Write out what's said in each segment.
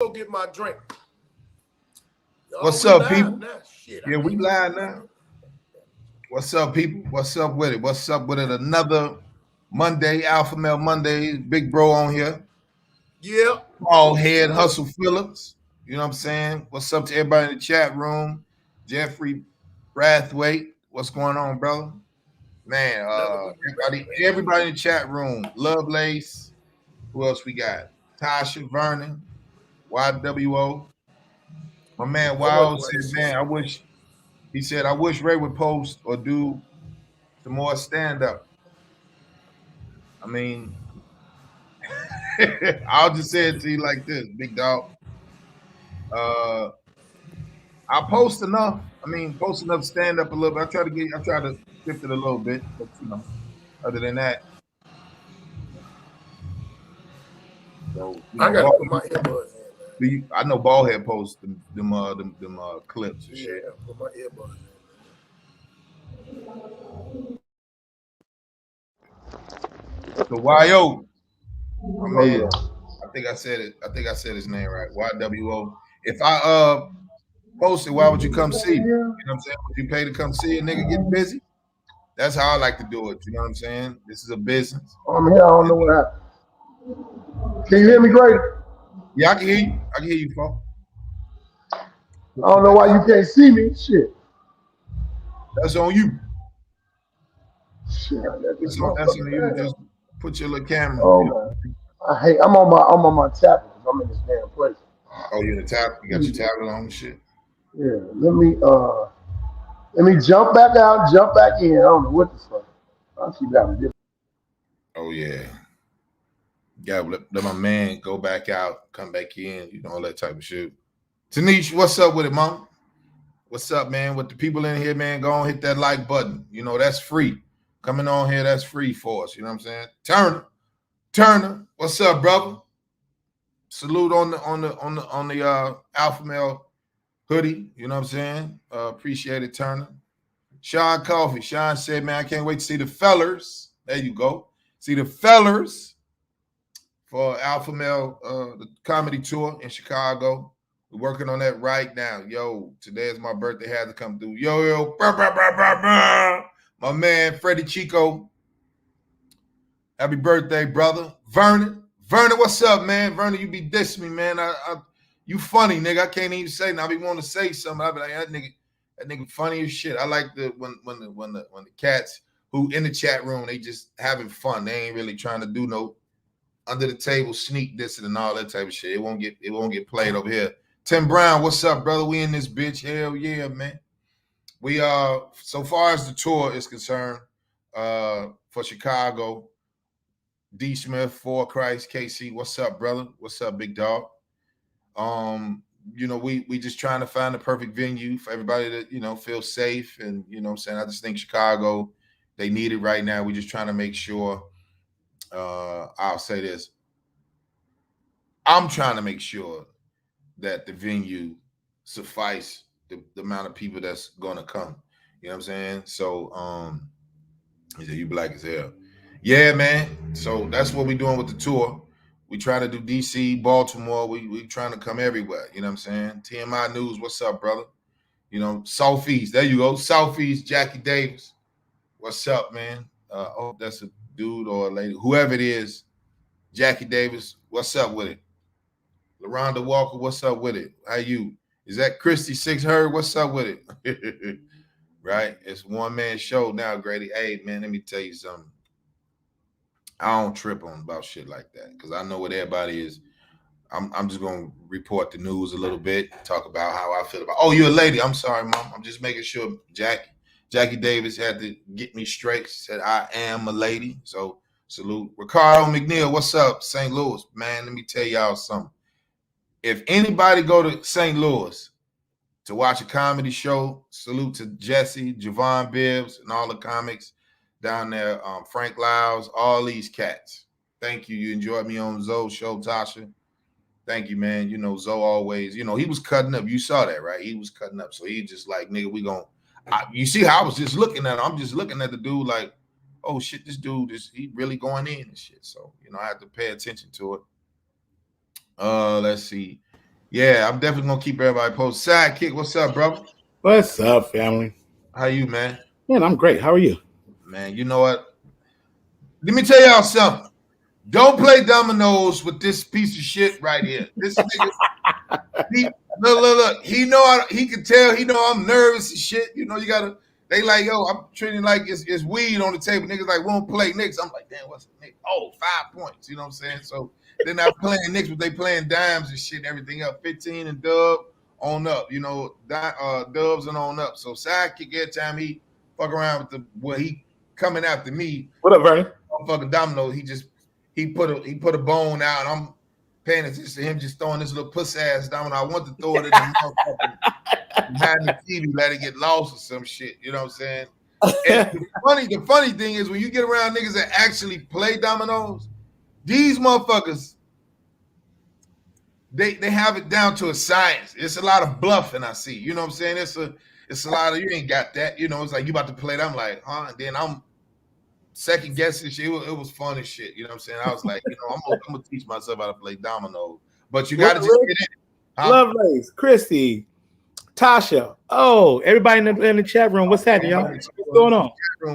go get my drink. What's up, people? Yeah, we live now. What's up, people? What's up with it? What's up with it? Another Monday, Alpha Male Mondays. Big bro on here. Yeah. All head Hustle Phillips. You know what I'm saying? What's up to everybody in the chat room? Jeffrey Brathwaite. What's going on, brother? Man, everybody in the chat room. Lovelace. Who else we got? Tasha Vernon. YWO. My man Wild said, man, I wish Ray would post or do some more stand-up. I mean, I'll just say it to you like this, big dog. I post enough. I mean, post enough stand-up a little bit. I try to shift it a little bit, but other than that. So, I gotta put my earbuds in. I know Ballhead posts them clips and shit. Yeah, put my earbuds in. So YO, my man, I think I said it. I think I said his name right. YWO. If I post it, why would you come see? You know what I'm saying? Would you pay to come see a nigga get busy? That's how I like to do it. You know what I'm saying? This is a business. I'm here. I don't know what happened. Can you hear me, great? Yeah, I can hear you. I can hear you, folks. I don't know why you can't see me. Shit. That's on you. Shit. That's on you. Just put your little camera. Oh, man. I'm on my tablet. I'm in this damn place. Oh, you're in the tablet? You got your tablet on and shit? Yeah. Let me jump back out, jump back in. I don't know what the fuck. I'll keep having different. Oh yeah. Yeah, let my man go back out, come back in, you know, all that type of shit. Tanish, what's up with it, mom? What's up, man? With the people in here, man, go on, hit that like button. You know, that's free. Coming on here, that's free for us. You know what I'm saying? Turner, what's up, brother? Salute on the Alpha Male hoodie. You know what I'm saying? Appreciate it, Turner. Sean Coffee. Sean said, man, I can't wait to see the fellers. There you go. See the fellers for Alpha Male, the comedy tour in Chicago. We're working on that right now. Yo, today is my birthday. Had to come through. Yo, my man, Freddie Chico. Happy birthday, brother. Vernon, what's up, man? Vernon, you be dissing me, man. You funny, nigga. I can't even say nothing. I be wanting to say something. I be like, that nigga funny as shit. I like when the cats who in the chat room, they just having fun. They ain't really trying to do no under the table sneak dissing and all that type of shit. It won't get played over here. Tim Brown, what's up, brother? We in this bitch. Hell yeah, man. We so far as the tour is concerned, for Chicago, D Smith, For Christ, KC, what's up, brother? What's up, big dog? You know, we just trying to find the perfect venue for everybody to, you know, feel safe. And, you know what I'm saying? I just think Chicago, they need it right now. We're just trying to make sure, I'll say this. I'm trying to make sure that the venue suffice the amount of people that's gonna come. You know what I'm saying? So he said, you black as hell. Yeah, man. So that's what we're doing with the tour. We try to do DC, Baltimore. We trying to come everywhere. You know what I'm saying? TMI News, what's up, brother? You know, Southeast. There you go. Southeast, Jackie Davis. What's up, man? Oh, that's a dude or a lady. Whoever it is, Jackie Davis, what's up with it? LaRonda Walker, what's up with it? How you? Is that Christy Six Herd? What's up with it? Right? It's one man show now, Grady. Hey, man, let me tell you something. I don't trip on about shit like that because I know what everybody is. I'm just gonna report the news a little bit, talk about how I feel about. Oh, you're a lady. I'm sorry, mom. I'm just making sure. Jackie Davis had to get me straight. She said I am a lady. So salute. Ricardo McNeil, what's up, St. Louis, man? Let me tell y'all something. If anybody go to St. Louis to watch a comedy show, salute to Jesse, Javon Bibbs, and all the comics down there, Frank Lyles, all these cats. Thank you. You enjoyed me on Zoe's show, Tasha. Thank you, man. You know, Zoe always, you know, he was cutting up. You saw that, right? He was cutting up. So he just like, nigga, we going to, you see how I was just looking at him. I'm just looking at the dude like, oh, shit, this dude, he really going in and shit. So, you know, I have to pay attention to it. Let's see. Yeah, I'm definitely gonna keep everybody posted. Sidekick, what's up, bro? What's up, family? How you, man? Man, I'm great. How are you? Man, you know what? Let me tell y'all something. Don't play dominoes with this piece of shit right here. This nigga, look. He can tell. He know I'm nervous and shit. You know, you gotta. They like, yo, I'm treating like it's weed on the table. Niggas like, won't play Knicks. I'm like, damn, what's the Knicks? Oh, 5 points. You know what I'm saying? So they're not playing Knicks, but they playing dimes and shit and everything up. 15 and Dub on up. You know, Dubs and on up. So Sidekick every time he fuck around with he coming after me. What up, Vernon? Fucking domino. He put a bone out, and I'm paying attention to him just throwing this little pussy ass domino. I want to throw it in the motherfucker behind the TV, let it get lost or some shit. You know what I'm saying? And the funny thing is when you get around niggas that actually play dominoes, these motherfuckers, they have it down to a science. It's a lot of bluffing I see. You know what I'm saying? It's a lot of you ain't got that. You know, it's like you about to play it. I'm like, huh? And then I'm second guessing shit. It was fun as shit. You know what I'm saying? I was like, you know, I'm gonna teach myself how to play dominoes. But you gotta just get in it. Huh? Lovelace, Christy, Tasha. Oh, everybody in the chat room. What's happening, y'all? What's going on?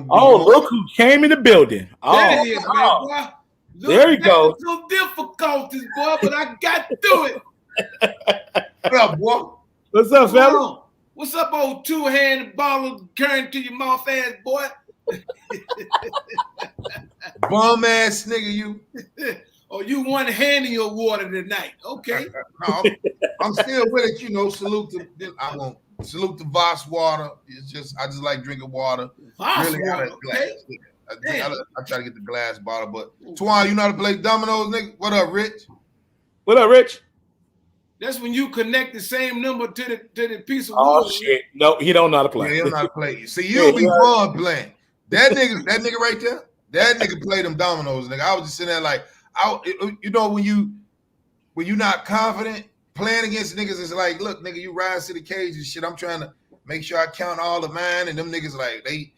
Oh, look who came in the building. Oh, There it is, man, boy. Look, there you go. Some difficulties, boy, but I got through it. What up, boy? What's up, fella? What's up, old two-handed bottle carrying to your mouth ass, boy? Bum ass nigga, you. Or you one-handing your water tonight? Okay. No, I'm still with it. You know, salute the Voss water. I just like drinking water. Voss Really got a water, glass. okay. I try to get the glass bottle, but Twan, you know how to play dominoes, nigga? What up, Rich? What up, Rich? That's when you connect the same number to the piece of Oh wood. shit! No, he don't know how to Yeah, play. he don't know how to play. See, you'll be fun playing. That nigga right there, that nigga play them dominoes, nigga. I was just sitting there like, you know, when you not confident playing against niggas, it's like, look, nigga, you rise to the cage and shit. I'm trying to make sure I count all of mine, and them niggas like they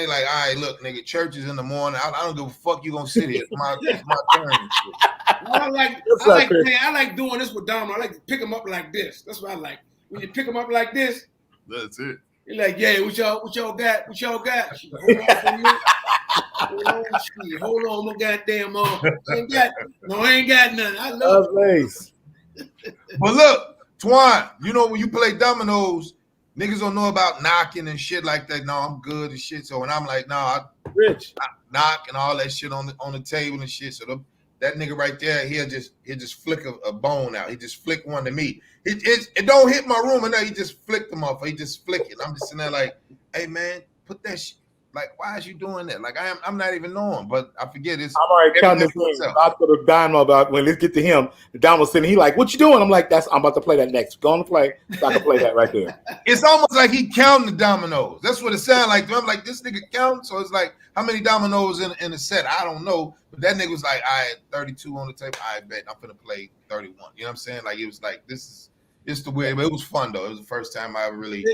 like, all right, look, nigga, church is in the morning. I don't give a fuck. You gonna sit here? It's my turn. And shit. Well, I like doing this with domino. I like to pick them up like this. That's what I like. When you pick them up like this, That's it. you're like, yeah, what y'all got? What y'all got? Hold on, no goddamn I ain't got nothing. I love Lovelace. But look, Twan, you know when you play dominoes, niggas don't know about knocking and shit like that. No, I'm good and shit. So when I'm like, I knock and all that shit on the table and shit. So that nigga right there, he'll just flick a bone out. He just flick one to me. It don't hit my room, and he just flicked them off. He just flick it. I'm just sitting there like, hey man, put that shit. Like, why is you doing that? Like, I'm not even knowing, but I forget it's. I'm already counting this in. I put a domino about when let's get to him. The domino's sitting. He like, what you doing? I'm like, I'm about to play that next. Go on and play. So I can play that right there. It's almost like he counting the dominoes. That's what it sounds like. I'm like, this nigga counting. So it's like, how many dominoes in a set? I don't know. But that nigga was like, I had 32 on the table. I bet I'm gonna play 31. You know what I'm saying? Like, it was like, it's the way, but it was fun though. It was the first time I ever really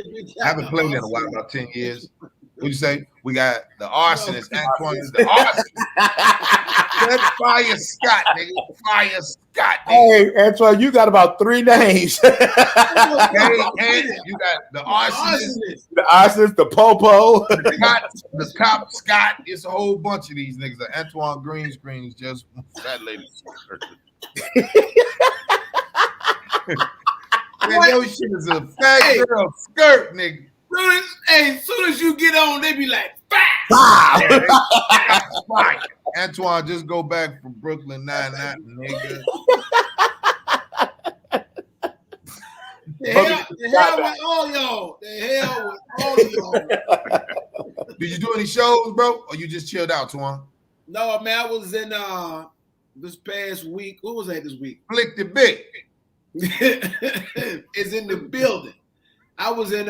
haven't played in a while, about 10 years. What'd you say? We got the arsonist. Antoine is the arsonist. That's Fire Scott, nigga. Fire Scott. Nigga. Hey, Antoine, you got about 3 names. And you got the arsonist, the arsonist, the popo, the cop Scott. It's a whole bunch of these niggas. The Antoine Green is just that lady. Man, your shit is a fat girl skirt, nigga. As soon as you get on, they be like, fire. Antoine, just go back from Brooklyn Nine-Nine, nigga. The hell with all y'all. The hell with all y'all. Did you do any shows, bro? Or you just chilled out, Twan? No, man, I was in this past week. What was that this week? Flick the big. It's in the building. I was in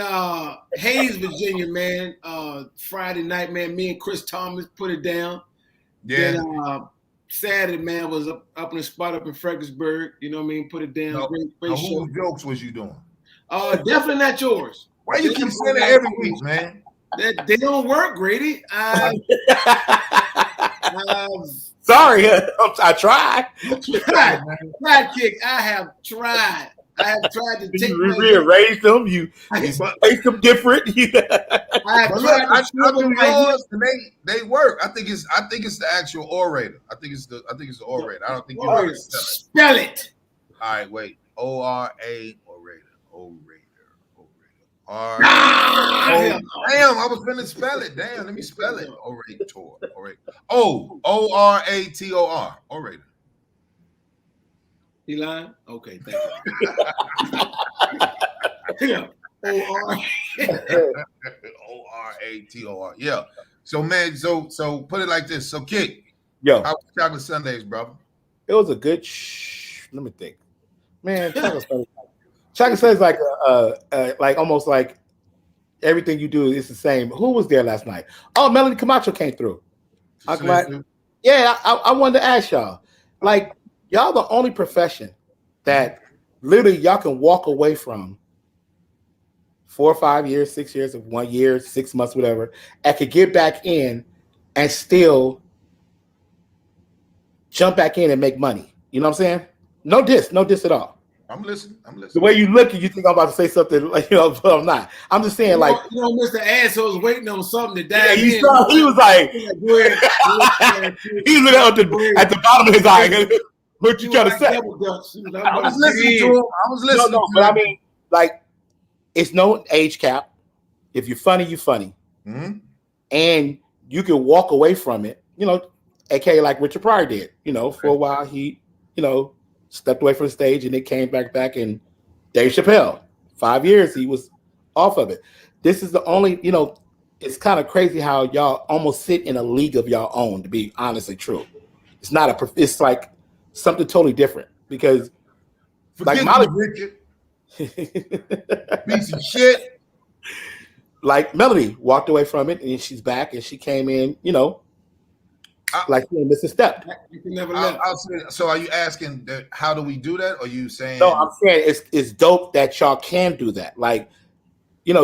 Hayes, Virginia, man. Friday night, man. Me and Chris Thomas put it down. Yeah. Then Saturday, man, was up in the spot up in Fredericksburg. You know what I mean? Put it down. No, great show. Whose jokes was you doing? Definitely not yours. Why you keep saying that every week, man? They don't work, Grady. Sorry, I tried. Sidekick, I have tried. I have tried to take You rearrange them. You But place them different. I have But look, tried I to swivel do my hips. yours, and they work. I think it's the actual orator. I think it's the orator. I don't think you know how to spell it. Spell it. All right, wait. O-R-A orator. R. Ah, Damn, I was finna spell it. Damn, let me spell it. Orator. O-R-A-T-O-R. Orator. He lying? Okay, thank you. Yeah. O-R-A-T-O-R. Yeah. So man, so put it like this. So Kick, Yo, how was chocolate Sundays, brother? it was a good. Let me think. Man, chocolate Sundays like like almost like everything you do is the same. Who was there last night? Oh, Melanie Camacho came through. I'm glad. Yeah, I wanted to ask y'all. Like, y'all the only profession that literally y'all can walk away from 4 or 5 years, 6 years, 1 year, 6 months, whatever, and could get back in and still jump back in and make money. You know what I'm saying? No diss at all. I'm listening. The way you look, you think I'm about to say something like, but I'm not. I'm just saying, like, Mr. Asshole's waiting on something to yeah, dive in. he was like, he was looking at the bottom of his eye. What you trying to say? I was listening to him. I was listening. No, but I mean, like, it's no age cap. If you're funny, you're funny, and you can walk away from it. AKA like Richard Pryor did. For a while he, stepped away from the stage and it came back and Dave Chappelle, 5 years he was off of it. This is the only, it's kind of crazy how y'all almost sit in a league of y'all own, to be honestly true. It's not it's like something totally different because forget like Molly Richard. Piece of shit. Like Melody walked away from it and she's back and she came in, like she missed a step. You can never So are you asking that, how do we do that? Or are you saying? No, I'm saying it's dope that y'all can do that. Like,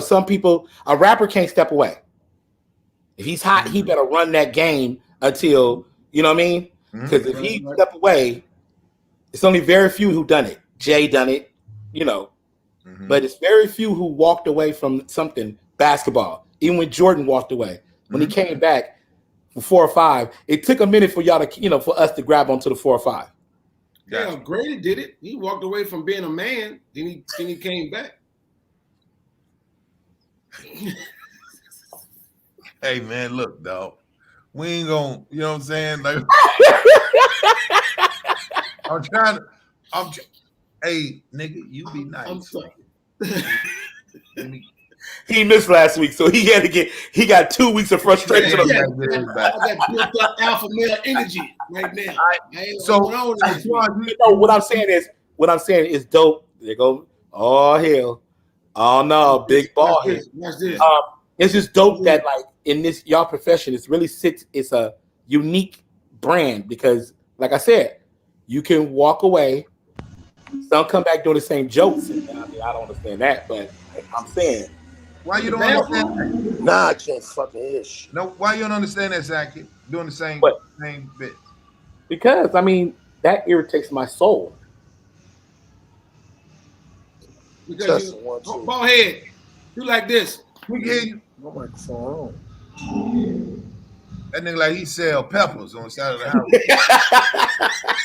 some people, a rapper can't step away. If he's hot, he better run that game until, you know what I mean? Because if he step away, it's only very few who done it. Jay done it, but it's very few who walked away from something, basketball. Even when Jordan walked away, when he came back, for 4 or 5, it took a minute for y'all to, for us to grab onto the 4 or 5. Yeah, Grady did it. He walked away from being a man, then he came back. Hey man, look, dog. We ain't gonna, you know what I'm saying? Like, hey, nigga, you be nice. I'm sorry. He missed last week, so he got 2 weeks of frustration. I got built up alpha male energy right now. What I'm saying is dope. They go, oh hell, oh no, big ball head. Watch this. It's just dope that like in this y'all profession, it's a unique brand because, like I said, you can walk away. Some come back doing the same jokes. I mean, I don't understand that, but I'm saying. Why you don't understand that? Nah, I can't fucking hear shit. No, why you don't understand that, Zach? Doing the same bit. Because I mean that irritates my soul. Because ball head, you like this. We hear you. My microphone That nigga like he sell peppers on the side of the house.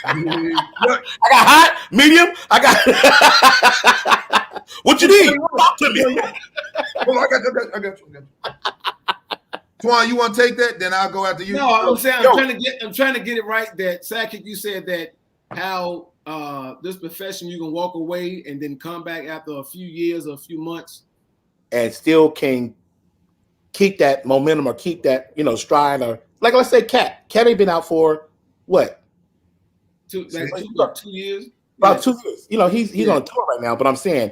I got hot, medium. I got. What you need? Talk to me. Well, I got you. Twan, you want to take that? Then I'll go after you. No, I'm saying I'm trying to get it right. That Sakic, you said that how this profession you can walk away and then come back after a few years or a few months and still can keep that momentum or keep that stride or like let's say Cat ain't been out for what 2 years. About 2 years. He's on a tour right now, but I'm saying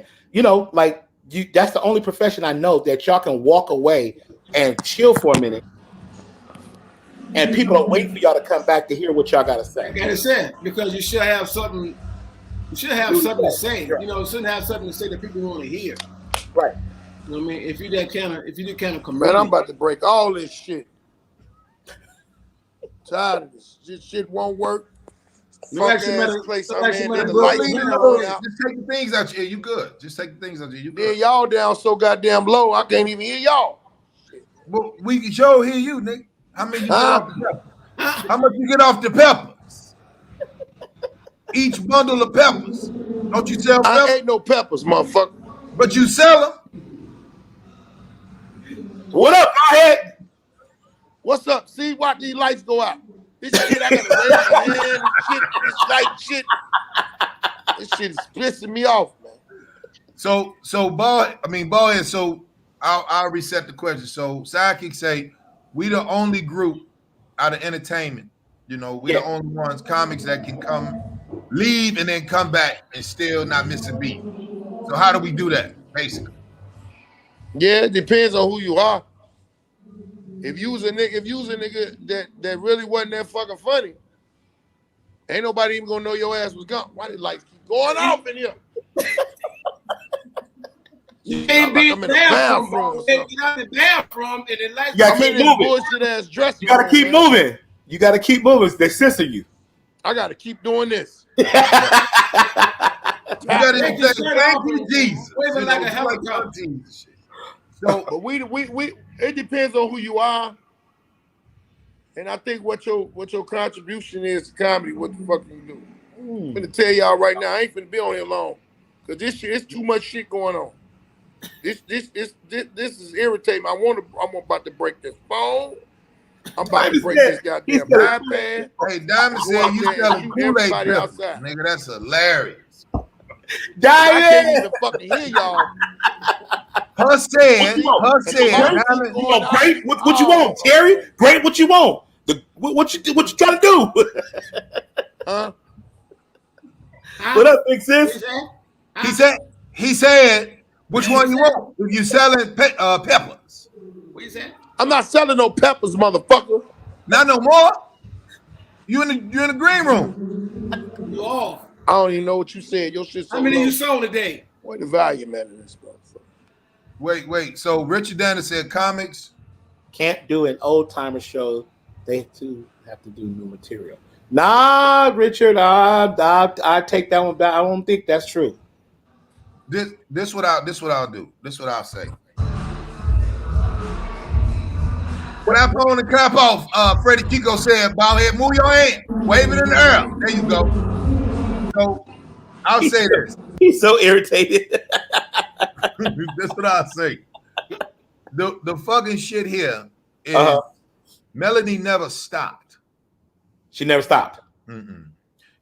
like that's the only profession I know that y'all can walk away and chill for a minute, and people are waiting for y'all to come back to hear what y'all got to say. Got to say because you should have something. You should have something to say. You shouldn't have something to say that people want to hear. Right. You know what I mean? If you do kind of comedian. Man, I'm about to break all this shit. Tired of this. This shit won't work. Look like Fuck she ass might have- place look I'm like she in, might then have the broke lights the went window. out. Just take the things out here. You good. Just take the things out here. You Then good. y'all down so goddamn low, I can't even hear y'all. Well, we can show hear you, nigga. How many you get Huh? off the pepper? How much you get off the peppers? Each bundle of peppers. Don't you sell I peppers? ain't no peppers, motherfucker. But you sell them. What up, Ballhead? What's up? See, watch these lights go out. This shit, I gotta raise my hand and shit. This light shit. This shit is pissing me off, man. So Ballhead. So I'll reset the question. So Sidekick say we the only group out of entertainment. You know, we the only ones comics that can come, leave, and then come back and still not miss a beat. So how do we do that? Basically, Yeah, it depends on who you are. If you was a nigga that really wasn't that fucking funny, ain't nobody even gonna know your ass was gone. Why the lights keep going off in here? You ain't Like be I'm in in the a bathroom. bathroom or Get something. out the bathroom and then lights. You gotta I'm in keep this moving. bullshit ass dressing You gotta room, keep man. moving. You gotta keep moving. They censor you. I gotta keep doing this. you gotta Take say your shirt thank off you, and Jesus. wave it You like know, a helicopter. Jesus and shit. So But we it depends on who you are. And I think what your contribution is to comedy, what the fuck you do. I'm gonna tell y'all right now, I ain't finna be on here long. Cause this shit, it's too much shit going on. This is irritating. I'm about to break this phone. I'm about to break this goddamn iPad. hey, Diamond Go said out you there and selling shoot Kool-Aid everybody peppers. outside. Nigga, that's hilarious. I can't Diamond! even fucking hear y'all. Her said, And the lights keep Diamond, going You want out. great? What you want, Terry? Great? What you want? What you trying to do? Huh? What up, big sis? he said, which one you want? If you selling peppers. What you say? I'm not selling no peppers, motherfucker. Not no more. You in the green room. You off. I don't even know what you said. Your shit's so How many low. you sold today? What the volume at in this motherfucker? Wait. So Richard Danner said comics. Can't do an old timer show. They too have to do new material. Nah, Richard, I take that one back. I don't think that's true. This what I'll do. This what I'll say. When I phone the clap off, Freddie Kiko said, "Ballhead, move your hand, wave it in the air." There you go. So I'll say this. He's so irritated. That's what I'll say. The fucking shit here is Melody never stopped. She never stopped. She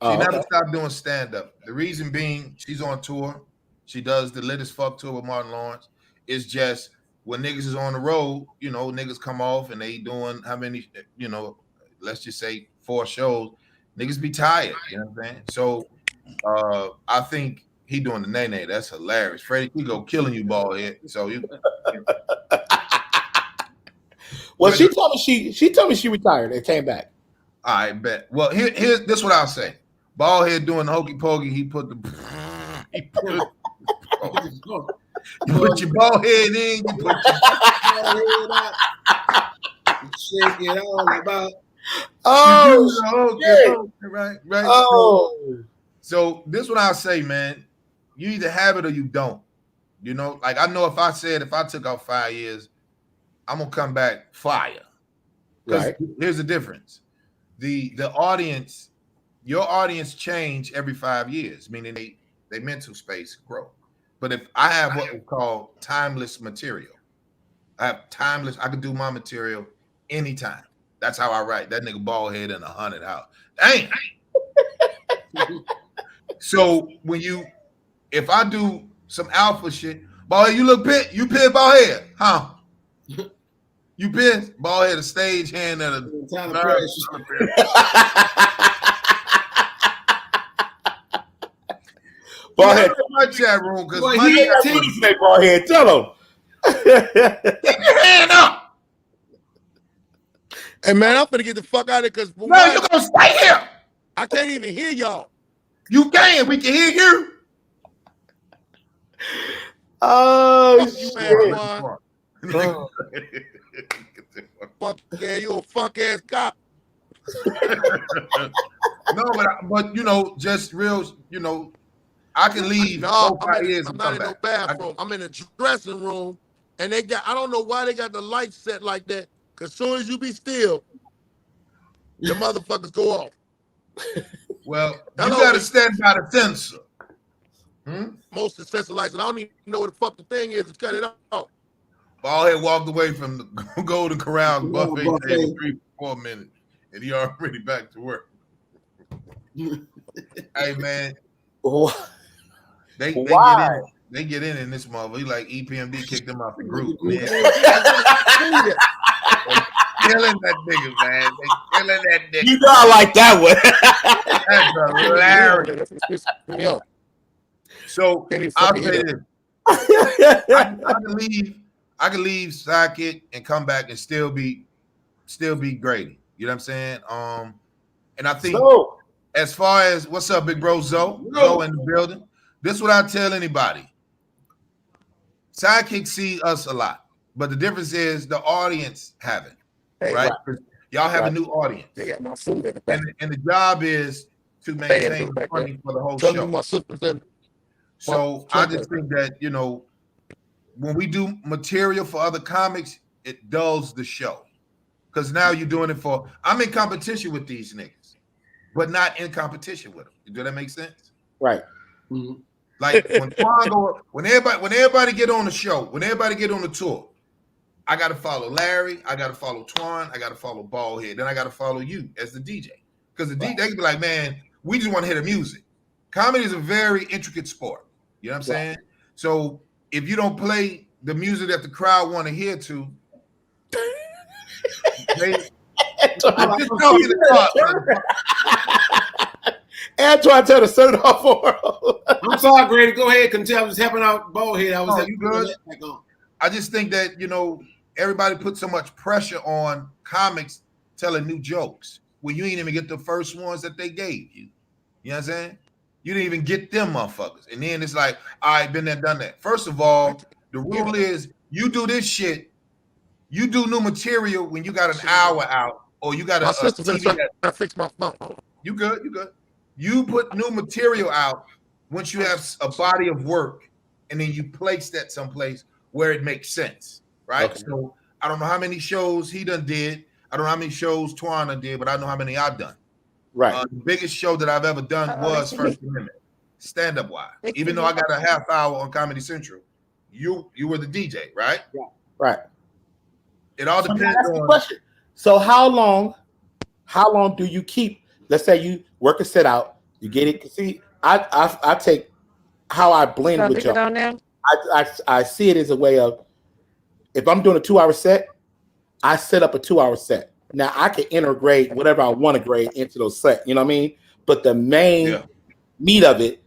never stopped doing stand-up. The reason being, she's on tour. She does the Lit as Fuck tour with Martin Lawrence. It's just when niggas is on the road, you know, niggas come off and they doing how many, you know, let's just say 4 shows. Niggas be tired, you know what I'm saying? So I think he doing the nay-nay. That's hilarious. Freddie Kiko killing you, Ballhead. So you Well, she told me she retired and came back. I bet. Well, here's this what I'll say. Ballhead doing the hokey pokey. He put your ball head in. You put your Shake it all about. right. Oh, So this what I'll say, man. You either have it or you don't. You know, like I know if I took out 5 years, I'm gonna come back fire. Because here's the difference. The audience, your audience change every 5 years, meaning they mental space grow. But if I have what we call timeless material, I can do my material anytime. That's how I write. That nigga Ballhead in 100 house. Dang. So if I do some alpha shit, Ballhead, you look pissed. You pissed, Ballhead, huh? You pissed? Ballhead, a stage hand at a Time of pressure. Ballhead. My chat room because Boy, my he- chat room. Ballhead, tell him. Keep your hand up. Hey man, I'm finna get the fuck out of here because No, you're gonna stay here. I can't even hear y'all. You can. We can hear you. Oh, You shit. ass boy. Fuck yeah, you a funk ass cop. No, but you know, just real, you know, I can leave. No, I'm and not come in no back. bathroom. I'm in a dressing room, and they got. I don't know why they got the lights set like that. Cause soon as you be still, the motherfuckers go off. Well, you Hello, got to stand by the sensor. Most of the sensor lights, and I don't even know what the fuck the thing is to cut it off. Ballhead walked away from the Golden Corral buffet Buffet. table 3-4 minutes, and he already back to work. Hey man, they get in this motherfucker. Like EPMD kicked them out the group. Man. Killing that nigga, man. They killing that nigga. You know I like that one. That's hilarious. So I'll say this. I can leave Sidekick and come back and still be Grady. You know what I'm saying? And I think as far as what's up, big bro Zoe in the building. This is what I tell anybody. Sidekick see us a lot, but the difference is the audience haven't. Right? Y'all have a new audience. They got my food in the back. And the job is to maintain the money for the whole show. So I just think that, you know, when we do material for other comics, it dulls the show. Because now you're doing it for, I'm in competition with these niggas, but not in competition with them. Does that make sense? Right. Mm-hmm. Like when everybody get on the show, when everybody get on the tour, I got to follow Larry, I got to follow Twan, I got to follow Ballhead, then I got to follow you as the DJ. Because the DJ, they can be like, man, we just want to hear the music. Comedy is a very intricate sport. You know what I'm saying? So if you don't play the music that the crowd want to hear to, Antoine tell to turn it off for I'm sorry, Grady. Go ahead. Continue. I was helping out Ballhead. You good? I just think that, you know, everybody put so much pressure on comics telling new jokes when you ain't even get the first ones that they gave you. You know what I'm saying? You didn't even get them motherfuckers. And then it's like, all right, been there, done that. First of all, the rule is you do this shit, you do new material when you got an hour out or you got I fix my phone. You good. You put new material out once you have a body of work and then you place that someplace where it makes sense, right? Okay. So I don't know how many shows he done did. I don't know how many shows Twan done did, but I know how many I've done. Right. The biggest show that I've ever done was First Amendment, stand-up wise. Even though I got a half hour on Comedy Central, you were the DJ, right? Yeah. Right. It all depends on. Question. So how long do you keep? Let's say you work a set out, you get it. See, I take how I blend with y'all. I see it as a way of, if I'm doing a 2-hour set, I set up a 2-hour set. Now I can integrate whatever I want to grade into those sets. You know what I mean? But the main meat of it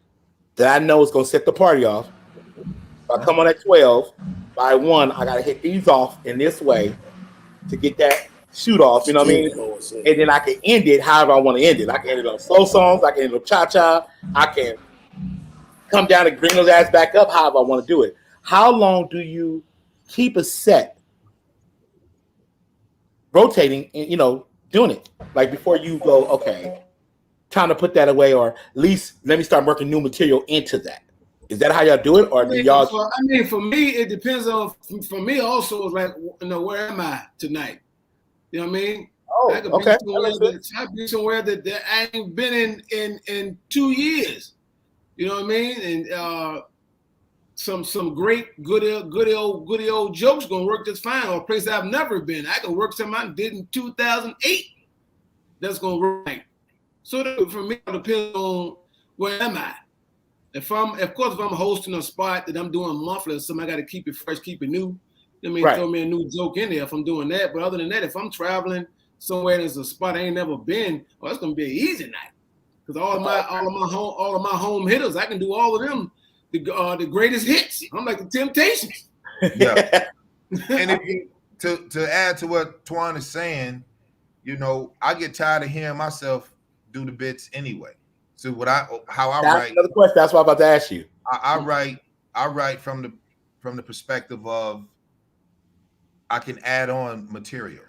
that I know is going to set the party off. If I come on at 12, by 1, I got to hit these off in this way to get that shoot off. You know what I mean? And then I can end it however I want to end it. I can end it on slow songs. I can end it on cha-cha. I can come down and bring those ass back up however I want to do it. How long do you keep a set rotating and, you know, doing it? Like before you go, okay, time to put that away, or at least let me start working new material into that. Is that how y'all do it? Or do y'all? For me, it depends on, for me also, like, you know, where am I tonight? You know what I mean? Oh, I could okay. be somewhere that I ain't been in 2 years. You know what I mean? And some great goody old jokes gonna work just fine. Or a place I've never been. I can work something I did in 2008. That's gonna work. So for me, it depends on where am I. If I'm hosting a spot that I'm doing monthly, something I got to keep it fresh, keep it new. I mean, throw me a new joke in there if I'm doing that. But other than that, if I'm traveling somewhere there's a spot I ain't never been, well, it's gonna be an easy night. Because all of my home hitters, I can do all of them, the greatest hits. I'm like the Temptations. Yeah. And if you, to add to what Twan is saying, you know, I get tired of hearing myself do the bits anyway. So that's write. Another question. That's what I'm about to ask you. I write from the perspective of I can add on material.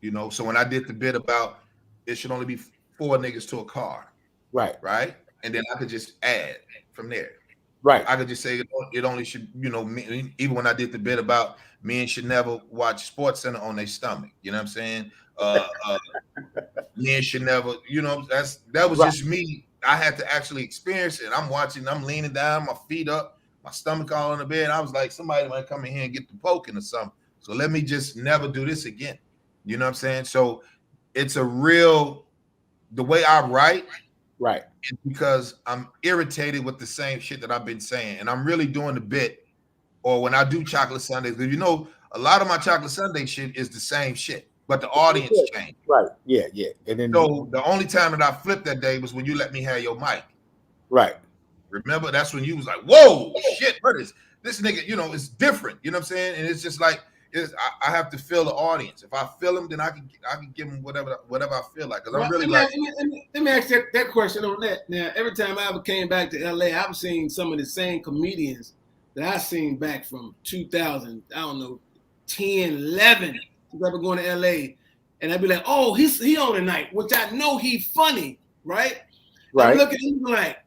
You know, so when I did the bit about it should only be 4 niggas to a car, Right. And then I could just add from there. Right. I could just say it only should, even when I did the bit about men should never watch Sports Center on their stomach. You know what I'm saying? Men should never, that was just me. I had to actually experience it. I'm watching, I'm leaning down, my feet up, my stomach all on the bed. I was like, somebody might come in here and get the poking or something. So let me just never do this again. You know what I'm saying? So it's the way I write. Right. It's because I'm irritated with the same shit that I've been saying. And I'm really doing the bit, or when I do Chocolate Sundays, because a lot of my Chocolate Sunday shit is the same shit, but the audience changed. Right. Yeah. And then so the only time that I flipped that day was when you let me have your mic. Right. Remember, that's when you was like, whoa, shit, what is this nigga? It's different. You know what I'm saying? And it's just like, I have to feel the audience. If I feel them, then I can give them whatever I feel like. Because I'm really let me ask that question on that. Now, every time I ever came back to LA, I've seen some of the same comedians that I seen back from 2000, 10, 11, since I've been going to LA, and I'd be like, oh, he on tonight, which I know he funny, right? Right. I'm looking at him like,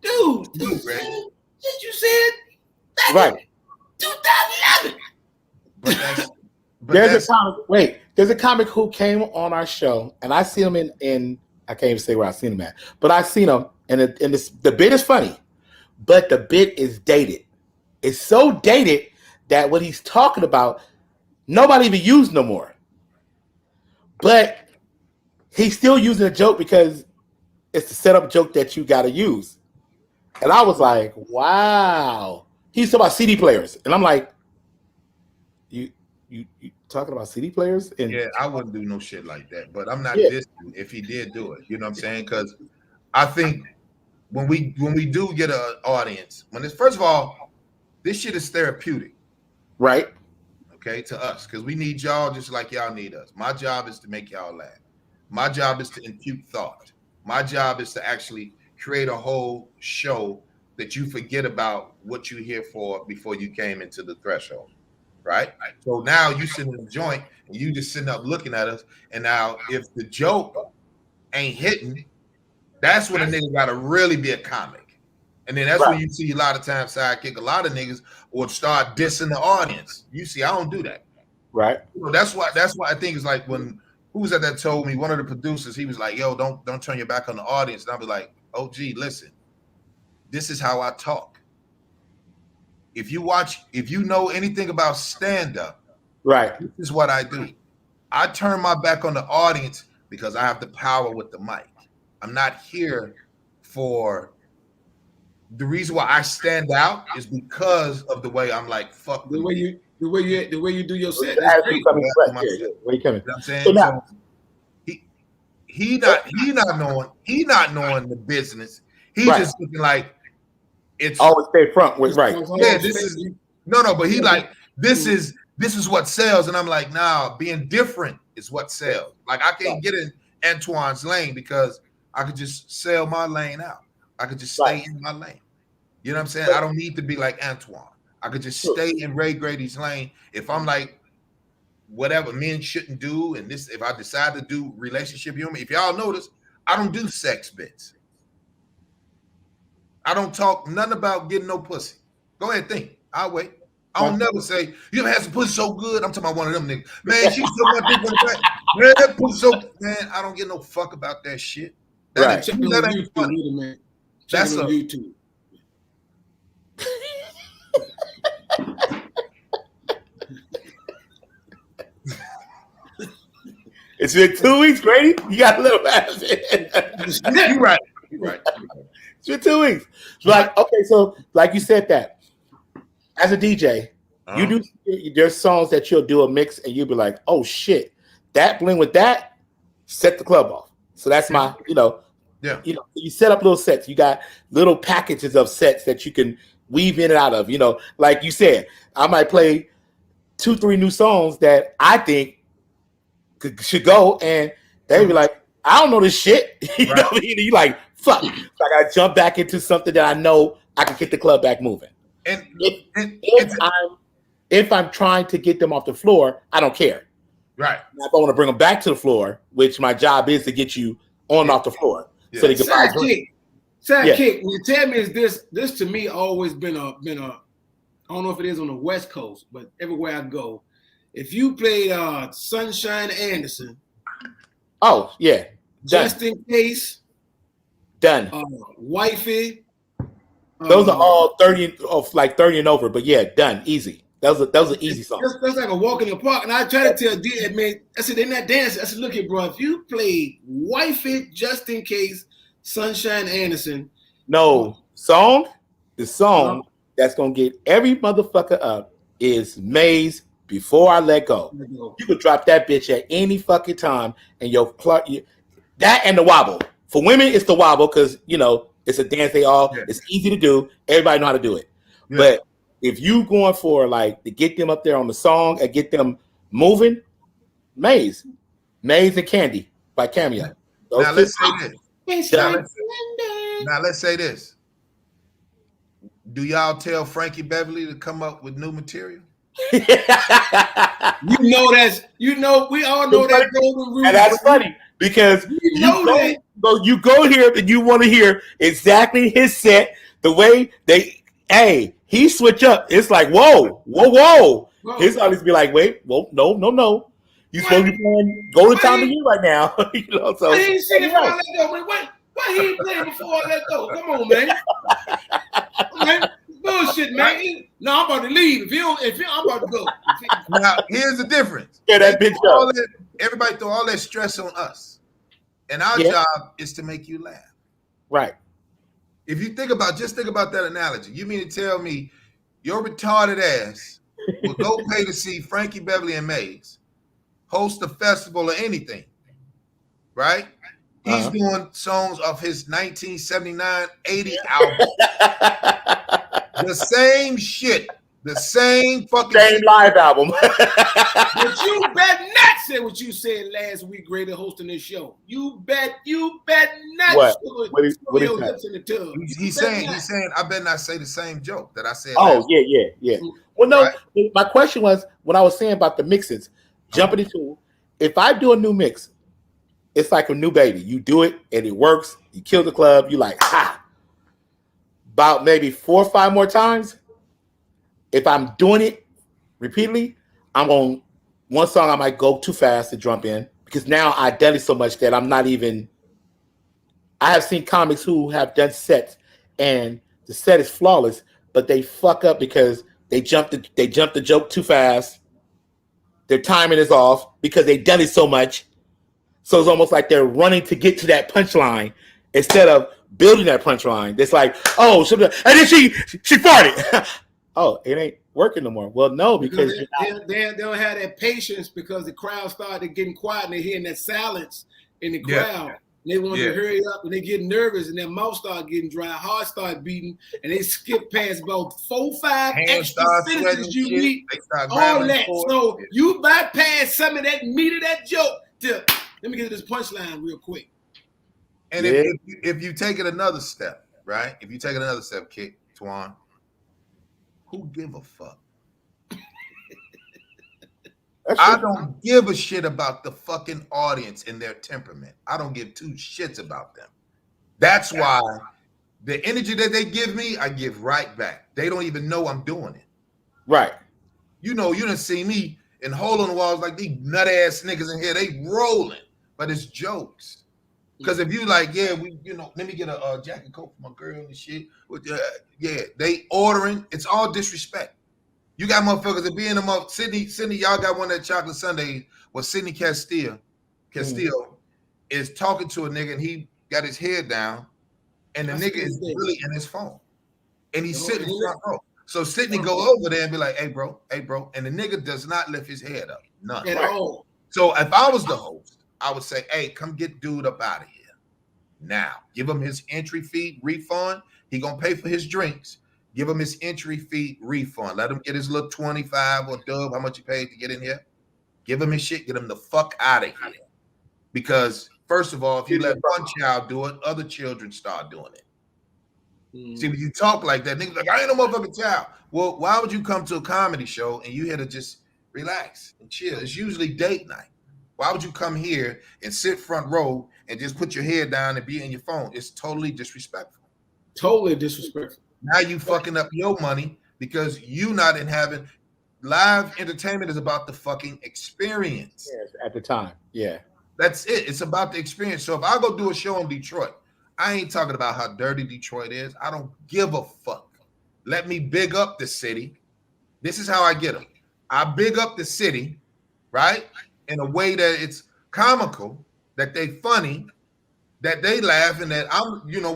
dude, you said that right. 2011. There's a comic who came on our show, and I see him in I can't even say where I seen him at, but I seen him, and the bit is funny, but the bit is dated. It's so dated that what he's talking about, nobody even used no more. But he's still using a joke because it's the setup joke that you got to use. And I was like, wow. He's talking about CD players, and I'm like, You talking about CD players? And yeah, I wouldn't do no shit like that. But I'm not dissing if he did do it. You know what I'm saying? Because I think when we do get an audience, first of all, this shit is therapeutic, right? Okay, to us, because we need y'all just like y'all need us. My job is to make y'all laugh. My job is to impute thought. My job is to actually create a whole show that you forget about what you're here for before you came into the threshold. Right? So now you sitting in the joint and you just sitting up looking at us. And now if the joke ain't hitting, that's when a nigga gotta really be a comic. And then that's when you see a lot of times Sidekick, a lot of niggas will start dissing the audience. You see, I don't do that. Right. That's why I think it's like when who was that told me, one of the producers, he was like, yo, don't turn your back on the audience. And I'll be like, oh gee, listen, this is how I talk. If you know anything about stand-up, right, this is what I do. I turn my back on the audience because I have the power with the mic. I'm not here for the reason why I stand out is because of the way I'm like, fuck the way you do your set. Where you coming? You know what I'm saying? So he not knowing the business. He's just looking like, it's always stay front with right. Yeah, this is but he like this is what sells, and I'm like, nah, being different is what sells. Like I can't get in Antoine's lane because I could just sell my lane out. I could just stay in my lane. You know what I'm saying? I don't need to be like Antoine. I could just stay in Ray Grady's lane. If I'm like whatever men shouldn't do, and this if I decide to do relationship humor, if y'all notice, I don't do sex bits. I don't talk nothing about getting no pussy. Go ahead, think. I'll wait. I don't never say, you ever had some pussy so good? I'm talking about one of them niggas. Man, she so much dick on the back. Man, that pussy so man, I don't give no fuck about that shit. That ain't funny. Man. That's on YouTube. It's been 2 weeks, Grady. You got a little out of it. You're right. It's been 2 weeks. So like, okay, so like you said that as a DJ, you do there's songs that you'll do a mix and you'll be like, oh shit, that bling with that set the club off. So that's my, you set up little sets. You got little packages of sets that you can weave in and out of. Like you said, I might play 2-3 new songs that I think should go, and they be like, I don't know this shit. You know what I mean? You like, fuck. So I gotta jump back into something that I know I can get the club back moving. And if I'm trying to get them off the floor, I don't care. Right. Now, if I want to bring them back to the floor, which my job is to get you on and off the floor, Yeah. so they can Sidekick. Well, tell me, is this to me always been a I don't know if it is on the West Coast, but everywhere I go, if you played Sunshine Anderson, oh yeah, Just in Case, done. Wifey, Those are all 30 and over, but yeah, done, easy. That was an easy song. That's like a walk in the park. And I try to tell D, man, I said, they're not dancing. I said, look here, bro, if you played Wifey, Just in Case, Sunshine Anderson. No, the song that's going to get every motherfucker up is Maze, Before I Let Go. You could drop that bitch at any fucking time, and that and the wobble. For women, it's the wobble because, it's a dance it's easy to do. Everybody know how to do it. Yeah. But if you going for to get them up there on the song and get them moving, Maze and Candy by Cameo. Now let's say this. Do y'all tell Frankie Beverly to come up with new material? We all know that golden rule. And that's funny because you go here and you want to hear exactly his set, the way he switch up. It's like, whoa. His audience be like, wait, well, no. You supposed to be playing Golden Time of Year right now. So he ain't singing Before I Let Go. Why he ain't playing Before I Let Go? Come on, man. Bullshit, man. No, I'm about to leave. I'm about to go. Now, here's the difference. Yeah, that bitch up. Everybody throw all that stress on us. And our job is to make you laugh. Right. If you think about that analogy, you mean to tell me your retarded ass will go pay to see Frankie Beverly and Maze host a festival or anything, right? He's doing songs of his 1979-80 album. The same shit. The same live album. But you bet not say what you said last week, Grady, hosting this show. You bet not. What is that? He's saying I better not say the same joke that I said. Oh, yeah. Well, no, right? My question was when I was saying about the mixes, jumping into, if I do a new mix, it's like a new baby. You do it and it works. You kill the club. You like, about maybe 4 or 5 more times. If I'm doing it repeatedly, one song I might go too fast to jump in because now I done it so much that I'm not even. I have seen comics who have done sets and the set is flawless, but they fuck up because they jump the joke too fast. Their timing is off because they done it so much. So it's almost like they're running to get to that punchline instead of building that punchline. It's like, and then she farted. Oh, it ain't working no more. Well, no, because they don't have that patience because the crowd started getting quiet and they're hearing that silence in the crowd. And they want to hurry up and they get nervous and their mouth start getting dry, heart start beating, and they skip past about 4-5 extra sentences you need, all that. So you bypass some of that meat of that joke to let me get to this punchline real quick. And if you take it another step, right? If you take it another step, Kick, Twan, who give a fuck? I don't give a shit about the fucking audience and their temperament. I don't give 2 shits about them. That's why the energy that they give me, I give right back. They don't even know I'm doing it. Right. You done see me in hole in the walls like these nut ass niggas in here. They rolling, but it's jokes. Because if you like, let me get a jacket coat for my girl and shit. They ordering. It's all disrespect. You got motherfuckers that be in them up. Sydney, y'all got one of that chocolate Sunday where Sidney Castillo is talking to a nigga and he got his head down and the nigga is really in his phone. And he's sitting in front row. So Sidney go over there and be like, hey, bro. And the nigga does not lift his head up. None. At all. So if I was the host, I would say, hey, come get dude up out of here. Now, give him his entry fee refund. He gonna pay for his drinks. Give him his entry fee refund. Let him get his little 25 or dub, how much he paid to get in here. Give him his shit. Get him the fuck out of here. Because first of all, if you let one child do it, other children start doing it. See, when you talk like that, niggas like, I ain't no motherfucking child. Well, why would you come to a comedy show and you here to just relax and chill? It's usually date night. Why would you come here and sit front row and just put your head down and be in your phone? It's totally disrespectful. Totally disrespectful. Now you fucking up your money because you not in having live entertainment is about the fucking experience. Yes, at the time. Yeah. That's it. It's about the experience. So if I go do a show in Detroit, I ain't talking about how dirty Detroit is. I don't give a fuck. Let me big up the city. This is how I get them. I big up the city, right? In a way that it's comical, that they funny, that they laugh, and that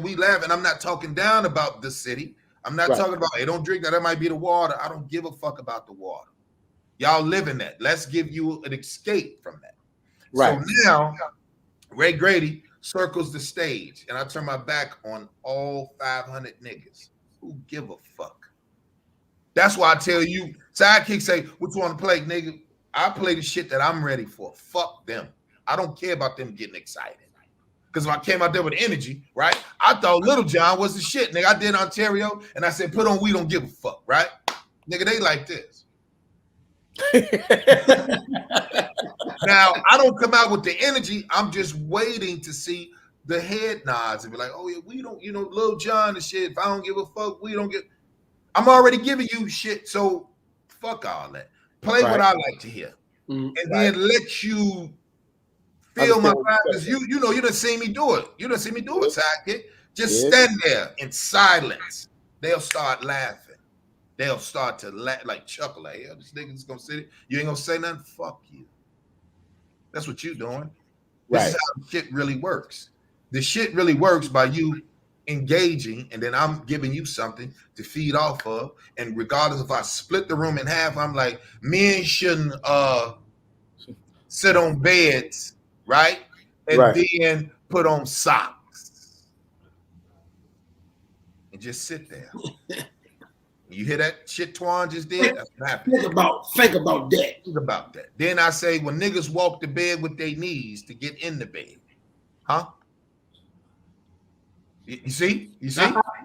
we laugh. And I'm not talking down about the city. I'm not talking about, hey, don't drink that. That might be the water. I don't give a fuck about the water. Y'all live in that. Let's give you an escape from that. Right. So now, Ray Grady circles the stage, and I turn my back on all 500 niggas. Who give a fuck? That's why I tell you, sidekicks say, what you want to play, nigga? I play the shit that I'm ready for. Fuck them. I don't care about them getting excited. Because if I came out there with energy, right? I thought Little John was the shit, nigga. I did Ontario, and I said, put on We Don't Give a Fuck, right? Nigga, they like this. Now, I don't come out with the energy. I'm just waiting to see the head nods and be like, oh, yeah, we don't, Lil Jon and shit. If I don't give a fuck, we don't give. I'm already giving you shit, so fuck all that. Play what I like to hear. And then let you feel my vibes. You done seen me do it. You done seen me do it, sidekick. Just stand there in silence. They'll start laughing. They'll start to laugh, like chuckle. Like, yeah, this nigga's gonna sit it. You ain't gonna say nothing. Fuck you. That's what you doing. This is how shit really works. The shit really works by you engaging, and then I'm giving you something to feed off of. And regardless if I split the room in half, I'm like, men shouldn't sit on beds, right? And then put on socks and just sit there. You hear that shit Twan just did? That's what happened. Think about that. Think about that. Then I say, when niggas walk to bed with their knees to get in the bed, huh? You see?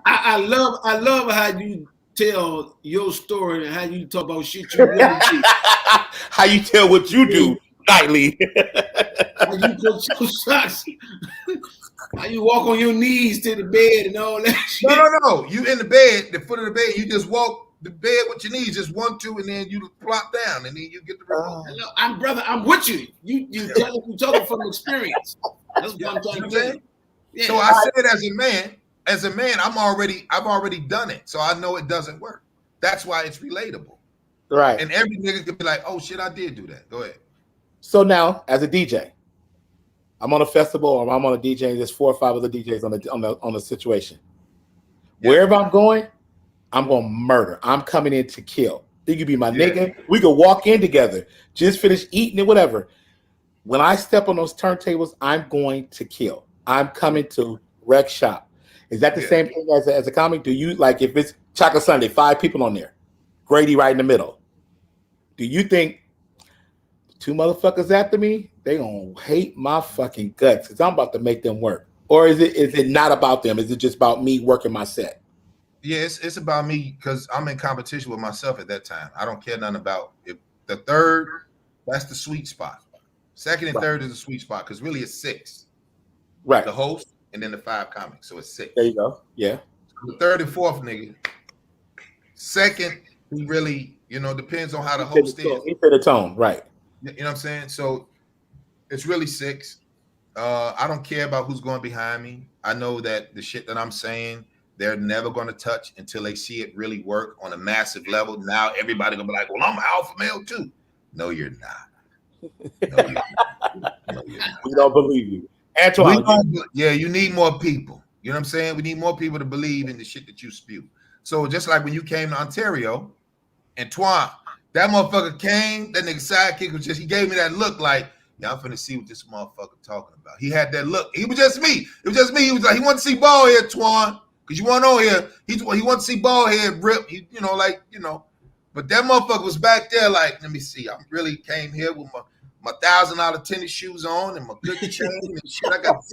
I love how you tell your story and how you talk about shit you really do. How you tell what you do nightly. How you put your socks. How you walk on your knees to the bed and all that shit. No. You in the bed, the foot of the bed, you just walk the bed with your knees, just 1, 2, and then you plop down, and then you get the remote. I'm with you. You talking from experience. That's what I'm trying to say. Yeah. So I said, as a man, I've already done it, so I know it doesn't work. That's why it's relatable, right? And every nigga could be like, "Oh shit, I did do that." Go ahead. So now, as a DJ, I'm on a festival, or I'm on a DJ. There's 4 or 5 other DJs on the situation. Yeah. Wherever I'm going to murder. I'm coming in to kill. You could be my nigga. We could walk in together, just finish eating and whatever. When I step on those turntables, I'm going to kill. I'm coming to wreck shop. Is that the same thing as a comic? Do you, like, if it's Chocolate Sunday, 5 people on there, Grady right in the middle, do you think 2 motherfuckers after me, they gonna hate my fucking guts because I'm about to make them work? Or is it not about them? Is it just about me working my set? Yeah, it's about me because I'm in competition with myself at that time. I don't care nothing about it. The third, that's the sweet spot. Second and third is the sweet spot because really it's 6. Right. The host and then the 5 comics. So it's 6. There you go. Yeah. The third and fourth nigga. Second, he really, depends on how the host is. He set the tone, right. You know what I'm saying? So it's really 6. I don't care about who's going behind me. I know that the shit that I'm saying, they're never going to touch until they see it really work on a massive level. Now everybody gonna be like, well, I'm an alpha male too. No, you're not. No, you're not. We don't believe you. Antoine, you need more people. You know what I'm saying? We need more people to believe in the shit that you spew. So just like when you came to Ontario, Antoine, that motherfucker came, that nigga sidekick was he gave me that look like, yeah, I'm finna see what this motherfucker talking about. He had that look. He was just me. It was just me. He was like, he wanted to see ball head, Twan, because you want to know here. He wanted to see ball head rip. But that motherfucker was back there like, let me see. I really came here with my $1,000 tennis shoes on and my good chain and shit. I got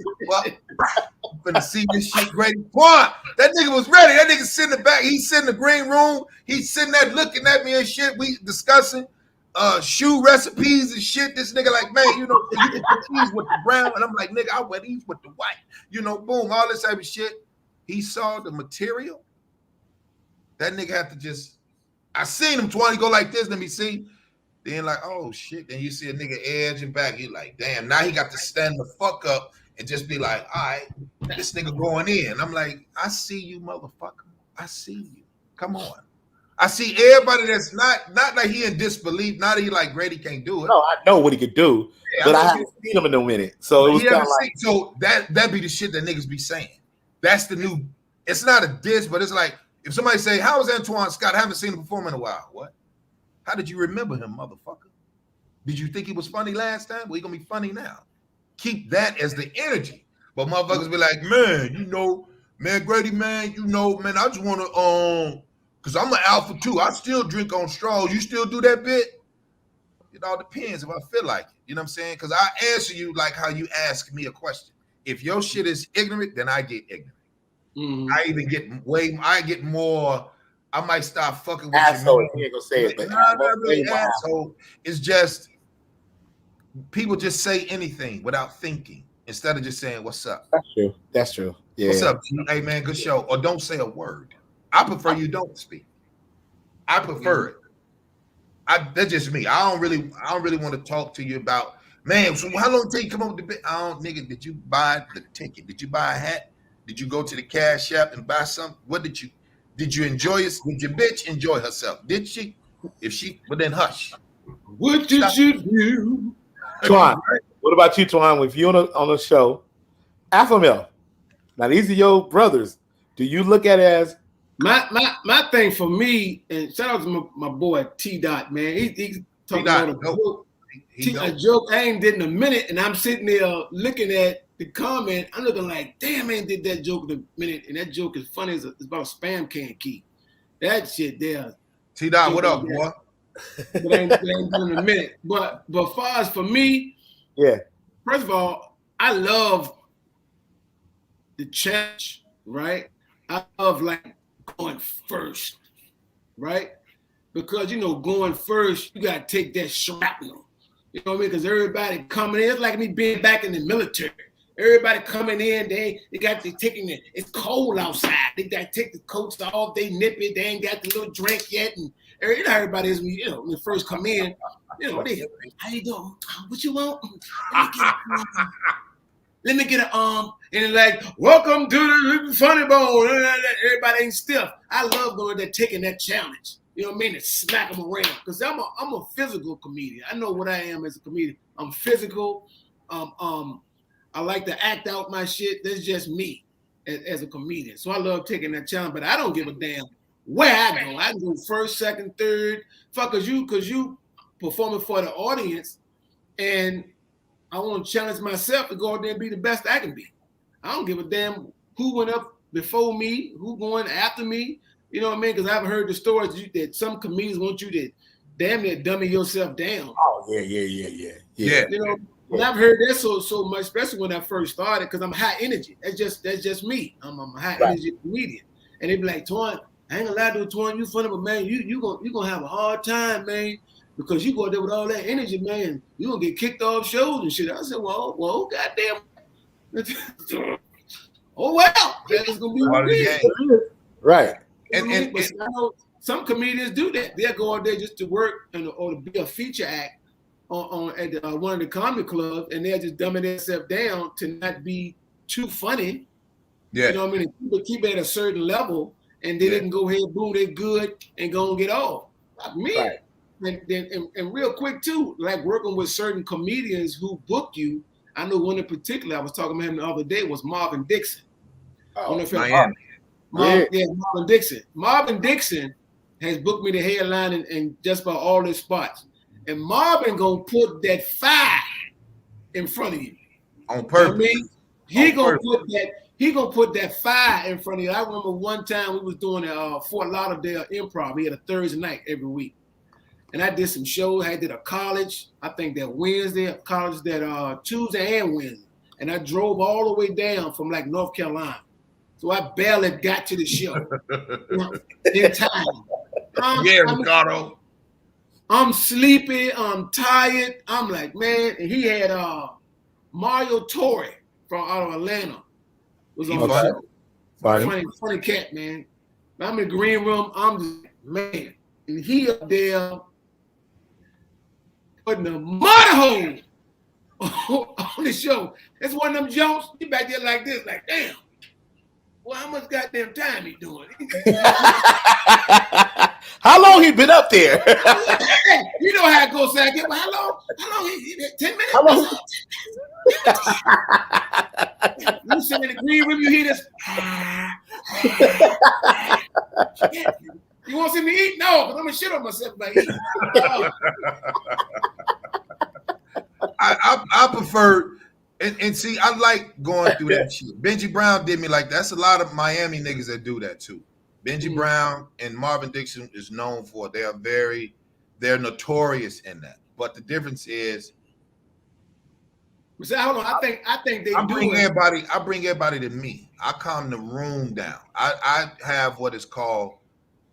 I'm finna see this shit great. Twan, that nigga was ready. That nigga sitting in the back. He's sitting in the green room. He's sitting there looking at me and shit. We discussing. shoe recipes and shit. This nigga like, man, you know, you get the cheese with the brown, and I'm like, nigga, I wear these with the white. You know, boom, all this type of shit. He saw the material. That nigga have to just. I seen him 20 go like this. Let me see. Then like, oh shit. Then you see a nigga edging back. You like, damn. Now he got to stand the fuck up and just be like, all right, this nigga going in. I'm like, I see you, motherfucker. I see you. Come on. I see everybody that's not like he in disbelief. Not that he like Grady can't do it. No, I know what he could do, Yeah, but I haven't seen him in a minute. So it was kind of like, so that be the shit that niggas be saying. That's the new. It's not a diss, but it's like if somebody say, "How is Antoine Scott? I haven't seen him perform in a while." What? How did you remember him, motherfucker? Did you think he was funny last time? Well, he gonna be funny now. Keep that as the energy. But motherfuckers be like, man, you know, man, Grady, man, you know, man, I just want to, because I'm an alpha too. I still drink on straws. You still do that bit? It all depends if I feel like it. You know what I'm saying? Because I answer you like how you ask me a question. If your shit is ignorant, then I get ignorant. Mm-hmm. I even get more. I might start fucking with asshole. you. He ain't gonna say it, but Not really asshole. It's just people just say anything without thinking instead of just saying what's up. That's true. That's true. Yeah. What's up? Hey man, good show. Or don't say a word. I prefer you don't speak. I prefer it. That's just me. I don't really want to talk to you about, man. So how long did it take you to come up with the bit? I don't, nigga. Did you buy the ticket? Did you buy a hat? Did you go to the cash app and buy something? What did you? Did you enjoy it? Did your bitch enjoy herself? Did she? If she, but then hush. What did you do? Twan, what about you, Twan? If you on the show, Alpha Male. Now these are your brothers. Do you look at it as my thing for me? And shout out to my boy T Dot, man. He talking about a joke I ain't did in a minute, and I'm sitting there looking at the comment. I'm looking like, damn, man, did that joke in a minute, and that joke is funny as it's about a spam can key. That shit there. T Dot, what up, boy? But I ain't done in a minute. But far as for me, yeah. First of all, I love the challenge, right? I love like going first, right? Because you know, going first, you gotta take that shrapnel. You know what I mean? Because everybody coming in, it's like me being back in the military. Everybody coming in, they taking it. It's cold outside. They got to take the coats off. They nip it. They ain't got the little drink yet. And you know how everybody is when you first come in. You know, how you doing? What you want? Let me get an and like, welcome to the Funny Bone. Everybody ain't stiff. I love going there taking that challenge. You know what I mean? And smack them around. Because I'm a physical comedian. I know what I am as a comedian. I'm physical. I like to act out my shit. That's just me as a comedian. So I love taking that challenge, but I don't give a damn where I go. I can go first, second, third. Cause you performing for the audience, and I want to challenge myself to go out there and be the best I can be. I don't give a damn who went up before me, who going after me. You know what I mean? Because I've heard the stories that some comedians want you to damn near dummy yourself down. Oh yeah. You know. And I've heard that so much, especially when I first started, because I'm high energy. That's just me. I'm a high energy comedian. And they be like, Twan, I ain't gonna lie to you, Twan, you funny, but man, you gonna have a hard time, man, because you go there with all that energy, man. You gonna get kicked off shows and shit. I said, well, goddamn. Oh well, that's gonna be what it is. Right. And I know some comedians do that. They'll go out there just to work or to be a feature act at one of the comedy clubs, and they're just dumbing themselves down to not be too funny. Yeah. You know what I mean? Keep it at a certain level, and then they can go ahead, boom, they're good, and go and get off. Like me. Right. And real quick, too, like working with certain comedians who book you. I know one in particular, I was talking about him the other day, was Marvin Dixon. Miami. Marvin Dixon. Marvin Dixon has booked me the headline in just about all his spots. And Marvin gonna put that fire in front of you. On purpose. You know what I mean? He gonna put that fire in front of you. I remember one time we was doing a Fort Lauderdale Improv. We had a Thursday night every week. And I did some shows. I did a college, I think that Wednesday, a college that Tuesday and Wednesday. And I drove all the way down from like North Carolina. So I barely got to the show in time. Ricardo. I'm sleepy. I'm tired. I'm like, man. And he had Mario Torre from out of Atlanta. Was on the show. Funny cat, man. I'm in the green room. I'm just, man. And he up there putting the mud hole on the show. That's one of them jokes. He back there like this, like, damn. Well, how much goddamn time he doing? How long he been up there? You know how it goes, Sackett. How long? 10 minutes? How long? You sit in the green room, you hear this. You want to see me eat? No, because I'm going to shit on myself by eating. I prefer, and see, I like going through that shit. Benji Brown did me like that. That's a lot of Miami niggas that do that too. Benji Brown and Marvin Dixon is known for, they're notorious in that. But the difference is, so hold on, I think they bring everybody to me. I calm the room down. I have what is called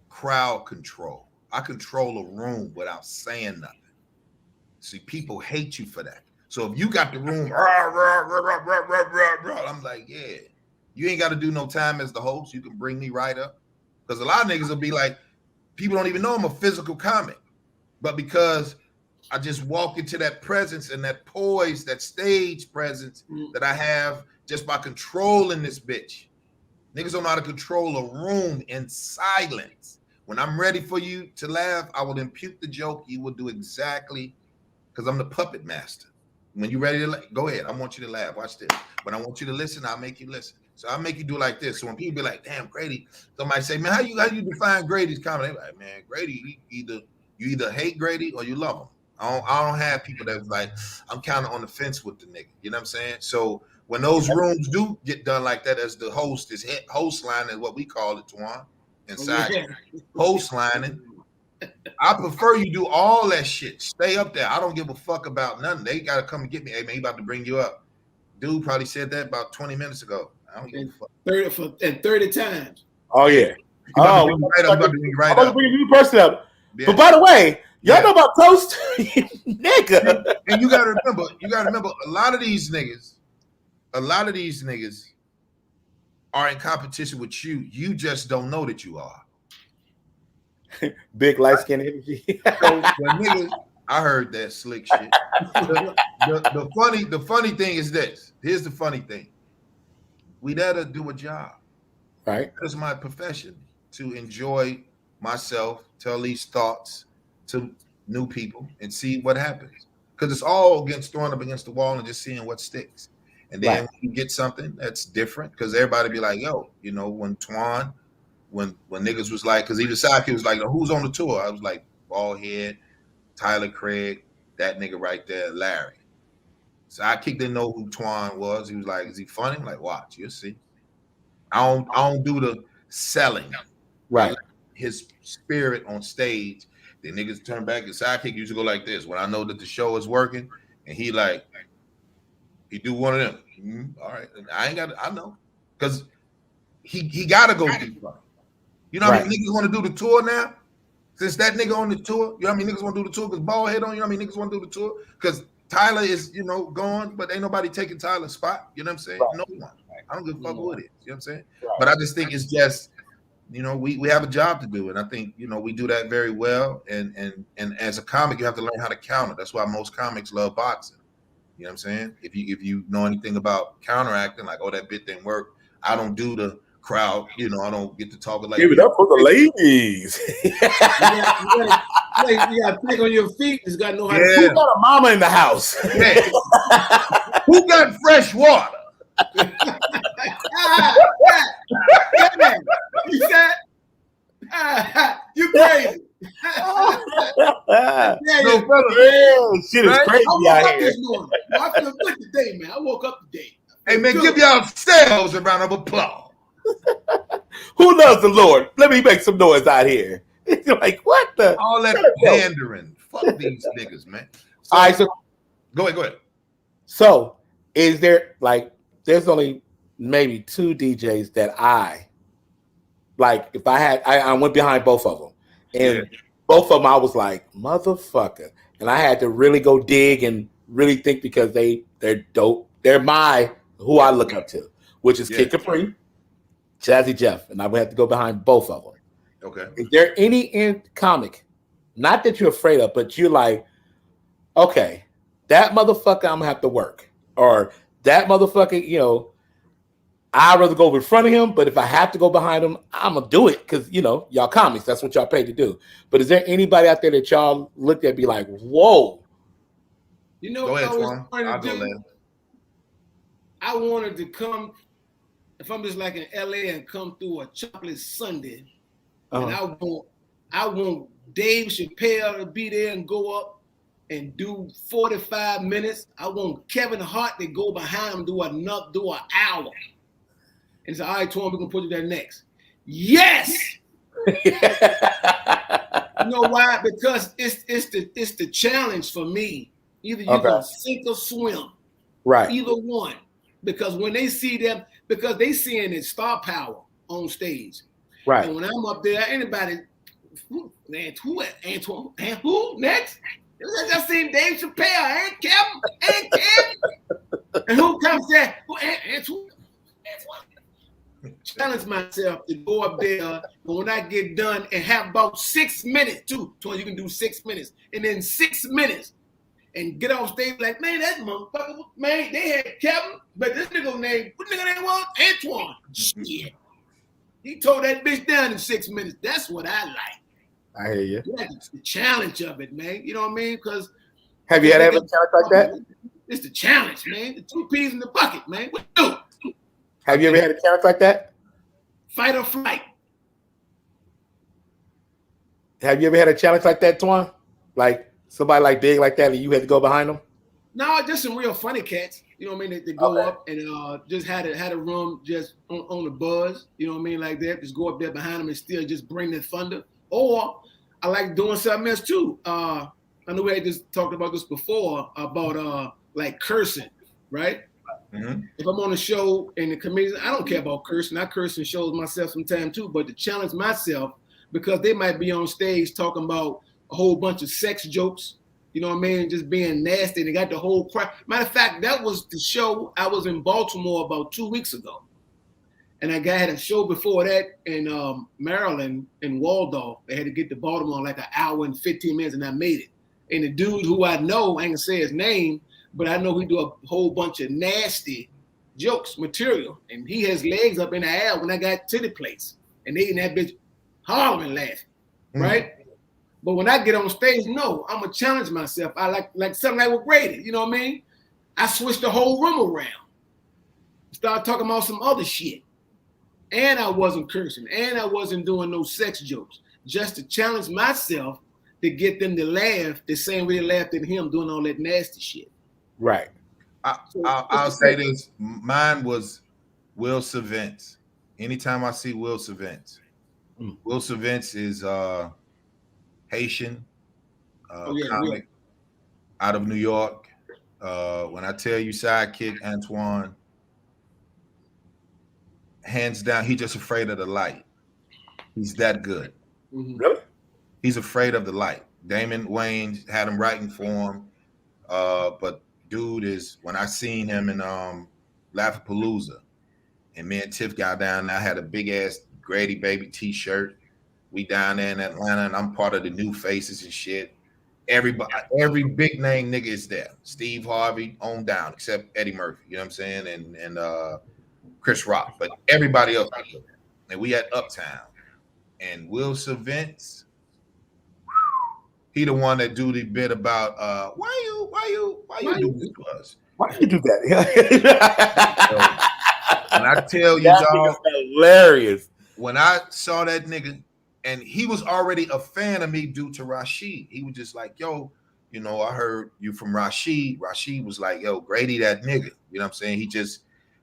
crowd control. I control a room without saying nothing. See, people hate you for that. So if you got the room, I'm like, yeah, you ain't got to do no time as the host. You can bring me right up. Because a lot of niggas will be like, people don't even know I'm a physical comic. But because I just walk into that presence and that poise, that stage presence that I have just by controlling this bitch. Niggas don't know how to control a room in silence. When I'm ready for you to laugh, I will impute the joke. You will do exactly, because I'm the puppet master. When you're ready to go ahead, I want you to laugh. Watch this. When I want you to listen, I'll make you listen. So I'll make you do like this. So when people be like, damn, Grady, somebody say, man, how you define Grady's comedy? They're like, man, Grady, you either hate Grady or you love him. I don't have people that's like, I'm kind of on the fence with the nigga. You know what I'm saying? So when those rooms do get done like that, as the host is host lining, what we call it, Twan, inside host lining, I prefer you do all that shit. Stay up there. I don't give a fuck about nothing. They got to come and get me. Hey, man, he about to bring you up. Dude probably said that about 20 minutes ago. I don't give a fuck. 30 times. Oh, yeah. I'm about to bring you right up. Bring you person up. Yeah. But by the way, y'all know about Toast? Nigga. And you gotta remember, a lot of these niggas are in competition with you. You just don't know that you are. Big light skin energy. So niggas, I heard that slick shit. The funny thing is this. Here's the funny thing. We there to do a job. Right. That's my profession, to enjoy myself, tell these thoughts to new people and see what happens. Because it's all throwing up against the wall and just seeing what sticks. And then when you get something that's different, because everybody be like, yo, you know, when Twan, when niggas was like, because even Saki was like, who's on the tour? I was like, Baldhead, Tyler Craig, that nigga right there, Larry. Sidekick didn't know who Twan was. He was like, is he funny? I'm like, watch, you'll see. I don't do the selling. Right. His spirit on stage. The niggas turn back, and Sidekick used to go like this. When I know that the show is working, and he do one of them. All right. And I know. Because he gotta go deeper. You know how many niggas want to do the tour now? Since that nigga on the tour, you know how many niggas want to do the tour? Because Baldhead on, you know how many niggas want to do the tour? Because Tyler is, you know, gone, but ain't nobody taking Tyler's spot. You know what I'm saying? Right. No one. I don't give a fuck who it is. You know what I'm saying? Right. But I just think it's just, you know, we have a job to do. And I think, you know, we do that very well. And as a comic, you have to learn how to counter. That's why most comics love boxing. You know what I'm saying? If you know anything about counteracting, like, oh, that bit didn't work. I don't do the crowd, you know, I don't get to talk like. Give it up for the ladies. You got to think on your feet. It's got to know how to. Who got a mama in the house? Yeah. Who got fresh water? You said, you crazy. No, brother, shit is crazy out here. I feel good today, man. I woke up today. Hey, man, give yourselves a round of applause. Who loves the Lord? Let me make some noise out here. You're like, what the? All that pandering. Fuck these niggas, man. So, all right, so go ahead. So, is there, like, there's only maybe 2 DJs that I like. If I had, I went behind both of them, and both of them, I was like, motherfucker. And I had to really go dig and really think because they're dope. They're who I look up to, which is Kid Capri, Jazzy Jeff. And I would have to go behind both of them. Okay. Is there any in comic, not that you're afraid of, but you're like, okay, that motherfucker I'm gonna have to work, or that motherfucker, you know, I'd rather go in front of him, but if I have to go behind him, I'm gonna do it because you know y'all comics, that's what y'all paid to do. But is there anybody out there that y'all looked at be like, whoa? You know go what ahead, I was Twan. trying to do? I wanted to come, if I'm just like in LA and come through a chocolate sundae, and I want Dave Chappelle to be there and go up and do 45 minutes. I want Kevin Hart to go behind him, do an hour. And say, all right, Twan, we're gonna put you there next. Yes. You know why? Because it's the challenge for me. Either you're gonna sink or swim. Right. Either one. Because when they see them, because they seeing it star power on stage. Right. And when I'm up there, anybody, who next? I just seen Dave Chappelle and Kevin. And who comes there? Antoine. Challenge myself to go up there, but when I get done and have about 6 minutes too, so you can do 6 minutes, and then 6 minutes, and get off stage like, man, that motherfucker, man, they had Kevin, but this nigga name, what nigga name was? Antoine. Shit. He tore that bitch down in 6 minutes. That's what I like. I hear you. Yeah, it's the challenge of it, man. You know what I mean? Because have you had ever challenge like that? It's the challenge, man. The 2 peas in the bucket, man. What do? Have you ever had a challenge like that? Fight or flight. Have you ever had a challenge like that, Twan? Like somebody like big like that, and you had to go behind them? No, just some real funny cats. You know what I mean? They go up and just had a room just on the buzz. You know what I mean? Like that. Just go up there behind them and still just bring the thunder. Or I like doing something else too. I know we had just talked about this before about like cursing, right? Mm-hmm. If I'm on a show and the comedians, I don't care about cursing. I curse in shows myself sometimes too, but to challenge myself because they might be on stage talking about a whole bunch of sex jokes, you know what I mean? Just being nasty. They got the whole crowd. Matter of fact, that was the show. I was in Baltimore about 2 weeks ago. And I had a show before that in Maryland, in Waldorf. They had to get to Baltimore in like an hour and 15 minutes, and I made it. And the dude who I know, I ain't gonna say his name, but I know he do a whole bunch of nasty jokes, material. And he has legs up in the air when I got to the place. And they in that bitch hollering laughing, right? But when I get on stage, no, I'm gonna challenge myself. I like something like with Brady, you know what I mean? I switched the whole room around. Started talking about some other shit. And I wasn't cursing. And I wasn't doing no sex jokes. Just to challenge myself to get them to laugh the same way they laughed at him doing all that nasty shit. Right. I'll say this. Mine was Will Savence. Anytime I see Will Savence, Will Savence is Haitian comic out of New York. When I tell you sidekick Antoine, hands down, he's just afraid of the light. He's that good. Really? He's afraid of the light. Damon Wayans had him writing for him, but dude is, when I seen him in Laugh-A-Palooza, and me and Tiff got down there, I had a big ass Grady Baby t-shirt. We down there in Atlanta, and I'm part of the New Faces and shit. Everybody, every big name nigga is there. Steve Harvey on down, except Eddie Murphy, you know what I'm saying? And Chris Rock, but everybody else. And we at Uptown. And Will Savence, he the one that do the bit about why you do this to us? Why you do that? And I tell you, dog, hilarious. When I saw that nigga, and he was already a fan of me due to Rashid. He was just like, yo, you know, I heard you from Rashid. Rashid was like, yo, Grady, that nigga. You know what I'm saying? He just,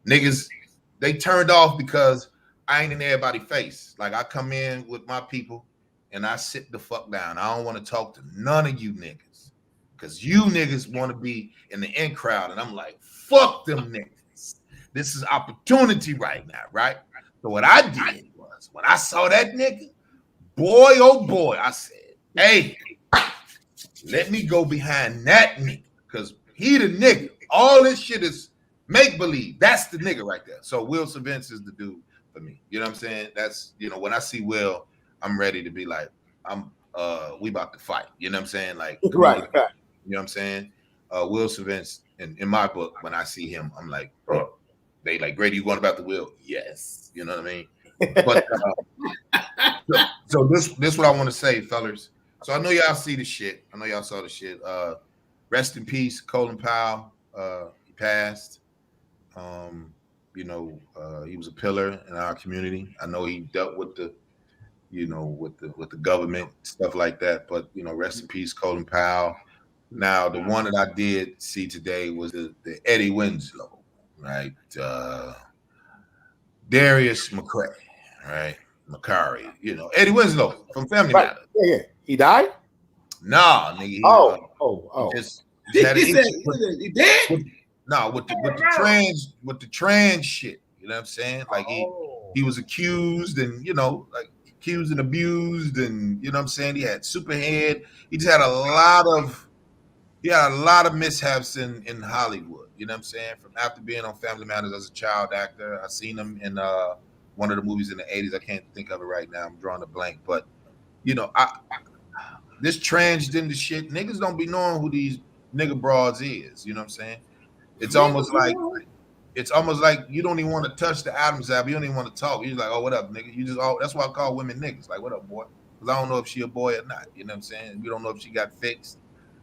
niggas, they turned off because I ain't in everybody's face. Like, I come in with my people and I sit the fuck down. I don't want to talk to none of you niggas because you niggas want to be in the in crowd. And I'm like, fuck them niggas. This is opportunity right now, right? So what I did was, when I saw that nigga, boy, oh boy, I said, Hey, let me go behind that nigga because he the nigga. All this shit is make believe. That's the nigga right there. So Will Savence is the dude for me. You know what I'm saying? That's when I see Will, I'm ready to be like, we about to fight. You know what I'm saying? Like, Right. You know what I'm saying? Will Savence in my book, when I see him, I'm like, oh. They like, Grady, you going about the Will? Yes. You know what I mean? But so this what I want to say, fellas. So I know y'all see the shit. I know y'all saw the shit. Rest in peace, Colin Powell. He passed. He was a pillar in our community. I know he dealt with the, with the government, stuff like that. But rest in peace, Colin Powell. Now, the one that I did see today was the Eddie Winslow, right? Darius McCray, right? McCary, Eddie Winslow from Family Matters. Yeah. He died? Nah, nigga. He dead? With the trans shit. You know what I'm saying? Like he was accused and accused and abused, and you know what I'm saying? He had superhead. He just had a lot of mishaps in Hollywood. You know what I'm saying? From after being on Family Matters as a child actor, I seen him in one of the movies in the 80s. I can't think of it right now. I'm drawing a blank. But this transgender shit, niggas don't be knowing who these nigga broads is. You know what I'm saying? It's almost like you don't even want to touch the Adam's apple. You don't even want to talk. You're like, oh, what up, nigga? That's why I call women niggas. Like, what up, boy? Because I don't know if she a boy or not. You know what I'm saying? We don't know if she got fixed.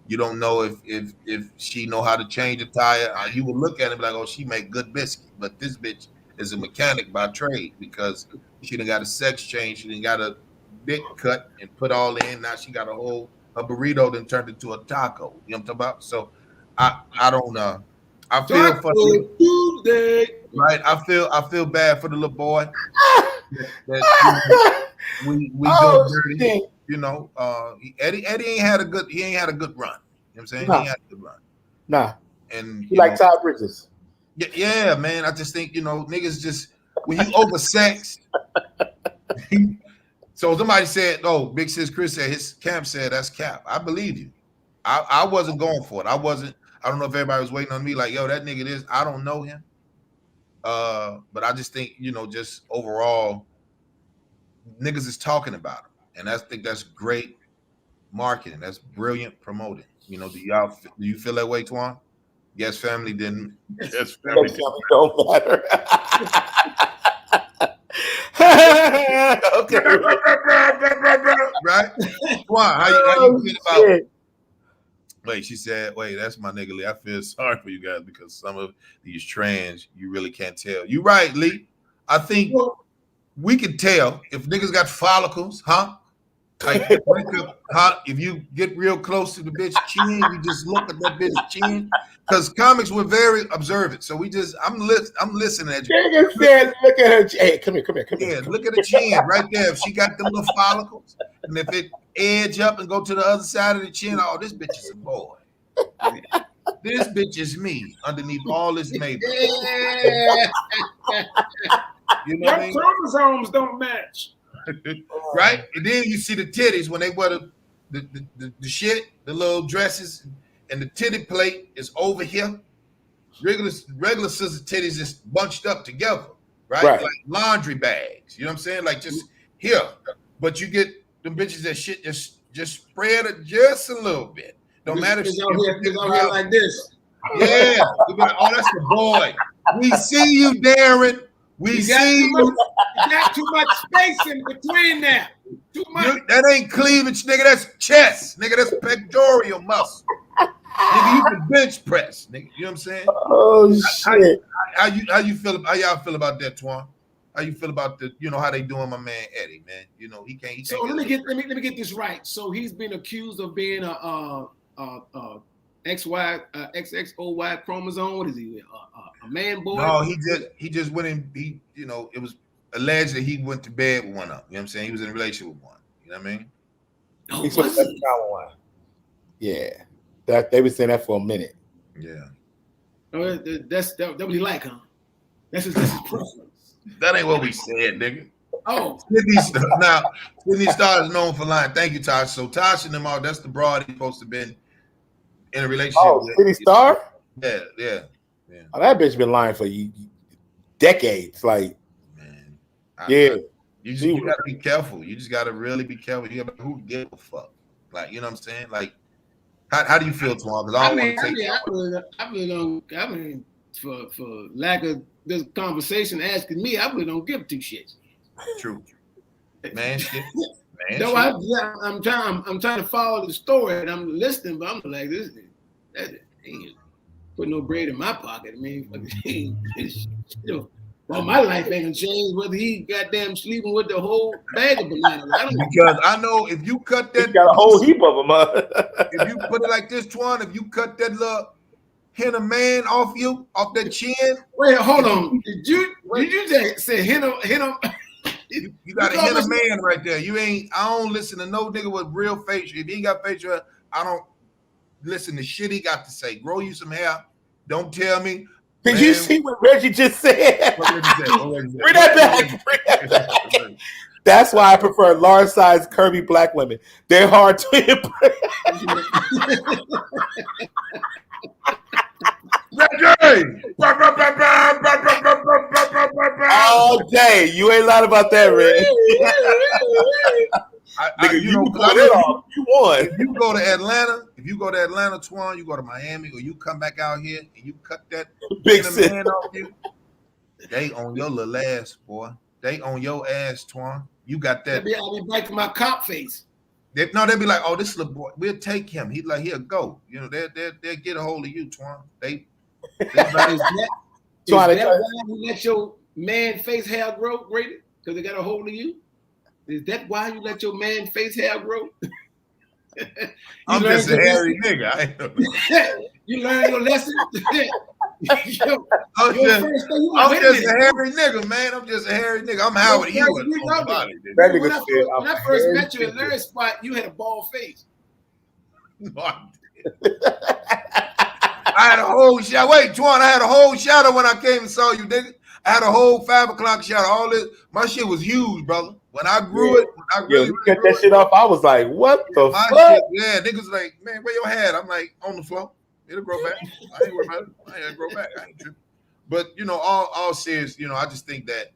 You don't know if she know how to change a tire. You would look at it and be like, oh, she make good biscuit. But this bitch is a mechanic by trade because she done got a sex change. She done got a dick cut and put all in. Now she got a burrito then turned into a taco. You know what I'm talking about? So I don't know. I feel for Tuesday. Right. I feel bad for the little boy. We go dirty. Eddie ain't had a good run. You know what I'm saying? Nah. He ain't had a good run. Nah. And he like Todd Bridges. Yeah, man. I just think, niggas just when you oversexed. So somebody said, oh, Big Sis Chris said his camp said that's cap. I believe you. I wasn't going for it. I don't know if everybody was waiting on me like, yo, that nigga this. I don't know him. But I just think, just overall, niggas is talking about him. And I think that's great marketing. That's brilliant promoting. Do you feel that way, Twan? Yes, family didn't. Yes, family don't matter. Okay. Right? Twan, how you feel about? Wait, she said, wait, that's my nigga Lee. I feel sorry for you guys because some of these trans, you really can't tell. You right, Lee. I think we can tell if niggas got follicles, huh? Like, if you get real close to the bitch chin, you just look at that bitch chin. Because comics were very observant. So I'm listening at you. Nigga said, look at her chin. Hey, come here. Yeah, look at the chin right there. If she got them little follicles, and if it edge up and go to the other side of the chin, oh, this bitch is a boy. This bitch is me underneath all this makeup. Yeah. You know what I mean? Chromosomes don't match. Right? And then you see the titties when they wear the shit, the little dresses, and the titty plate is over here. Regular sister titties just bunched up together, right? Like laundry bags. You know what I'm saying? Like just here. But you get them bitches that shit just spread it just a little bit. Don't matter if it's out here like this. Yeah. Oh, that's the boy. We see you, Darren. We see you. You got too much space in between there. Too much. That ain't cleavage, nigga. That's chest, nigga. That's pectoral muscle. Nigga, you can bench press, nigga. You know what I'm saying? Oh shit. How y'all feel about that, Twan? How you feel about how they doing my man Eddie, man? He can't. So let me get this right. So he's been accused of being a XXOY chromosome. What is he? A man boy? No, he just went in. It was alleged that he went to bed with one of them. You know what I'm saying? He was in a relationship with one. You know what I mean? No, he was one. Yeah, that they were saying that for a minute. Yeah. That what he like, huh? That's his preference. That ain't what we said, nigga. Oh, Sydney Star is known for lying. Thank you, Tosh. So Tosh and them all, that's the broad he's supposed to been in a relationship with. City Star? Yeah. Oh, that bitch been lying for decades. Like, man. You gotta be careful. You just gotta really be careful. You gotta, who give a fuck? Like, you know what I'm saying? Like, how do you feel, Twan? Because I really don't. For lack of this conversation asking me, I really don't give two shits. True. Man, shit. No, I'm trying to follow the story and I'm listening, but I'm like, that ain't put no bread in my pocket. I mean, well, my life ain't gonna change whether he goddamn sleeping with the whole bag of bananas. Because I know if you cut that, got a whole heap of them. If you put it like this, Twan, if you cut that little henna man off that chin. Wait, hold on. Did you just say henna? You got a henna man right there. I don't listen to no nigga with real facial. If he ain't got facial, I don't listen to shit he got to say. Grow you some hair. Don't tell me. Did you see what Reggie just said? Bring that back. That's why I prefer large size curvy black women. They're hard to impress. All day. You ain't lying about that, Red. You won. If you go to Atlanta, Twan, you go to Miami, or you come back out here and you cut that big man off you, they on your little ass, boy. They on your ass, Twan. You got that. I'll be back to my cop face. They'd be like, oh, this little boy, we'll take him. He's like, he'll go. You know, they'll get a hold of you, Twan. Is that why you let your man face hair grow, Grady? Because they got a hold of you? Is that why you let your man face hair grow? I'm just a hairy nigga. You learn your lesson? I'm just a hairy nigga, man. I'm just a hairy nigga. I'm Howard Hewitt. When I first met you in Larry's spot, you had a bald face. I had a whole shadow. Wait, Twan, I had a whole shadow when I came and saw you, nigga. I had a whole 5 o'clock shadow. All this, my shit was huge, brother. When I grew it, I really cut that shit off. I was like, what the fuck? Shit, niggas like, man, where your hat? I'm like, on the floor. It'll grow back. I ain't worried about it. I ain't gonna grow back. I ain't tripping. But all serious, I just think that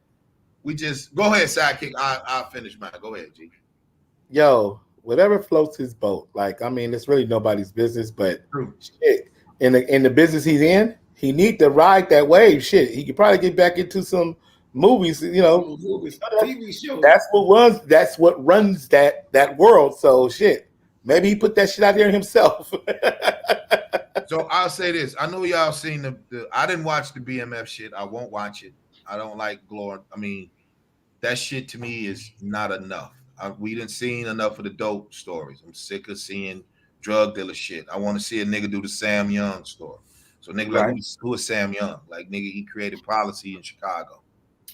we just go ahead, sidekick. I'll finish mine. Go ahead, G. Yo, whatever floats his boat. Like, I mean, it's really nobody's business, but shit, in the business he's in, he need to ride that wave. Shit, he could probably get back into some movies, TV shows. That's what runs that world. So shit, maybe he put that shit out there himself. So I'll say this. I know y'all seen the I didn't watch the BMF shit. I won't watch it. I don't like Glor. I mean, that shit to me is not enough. We didn't seen enough of the dope stories. I'm sick of seeing drug dealer shit. I want to see a nigga do the Sam Young story. So nigga, like, who is Sam Young? Like, nigga, he created policy in Chicago.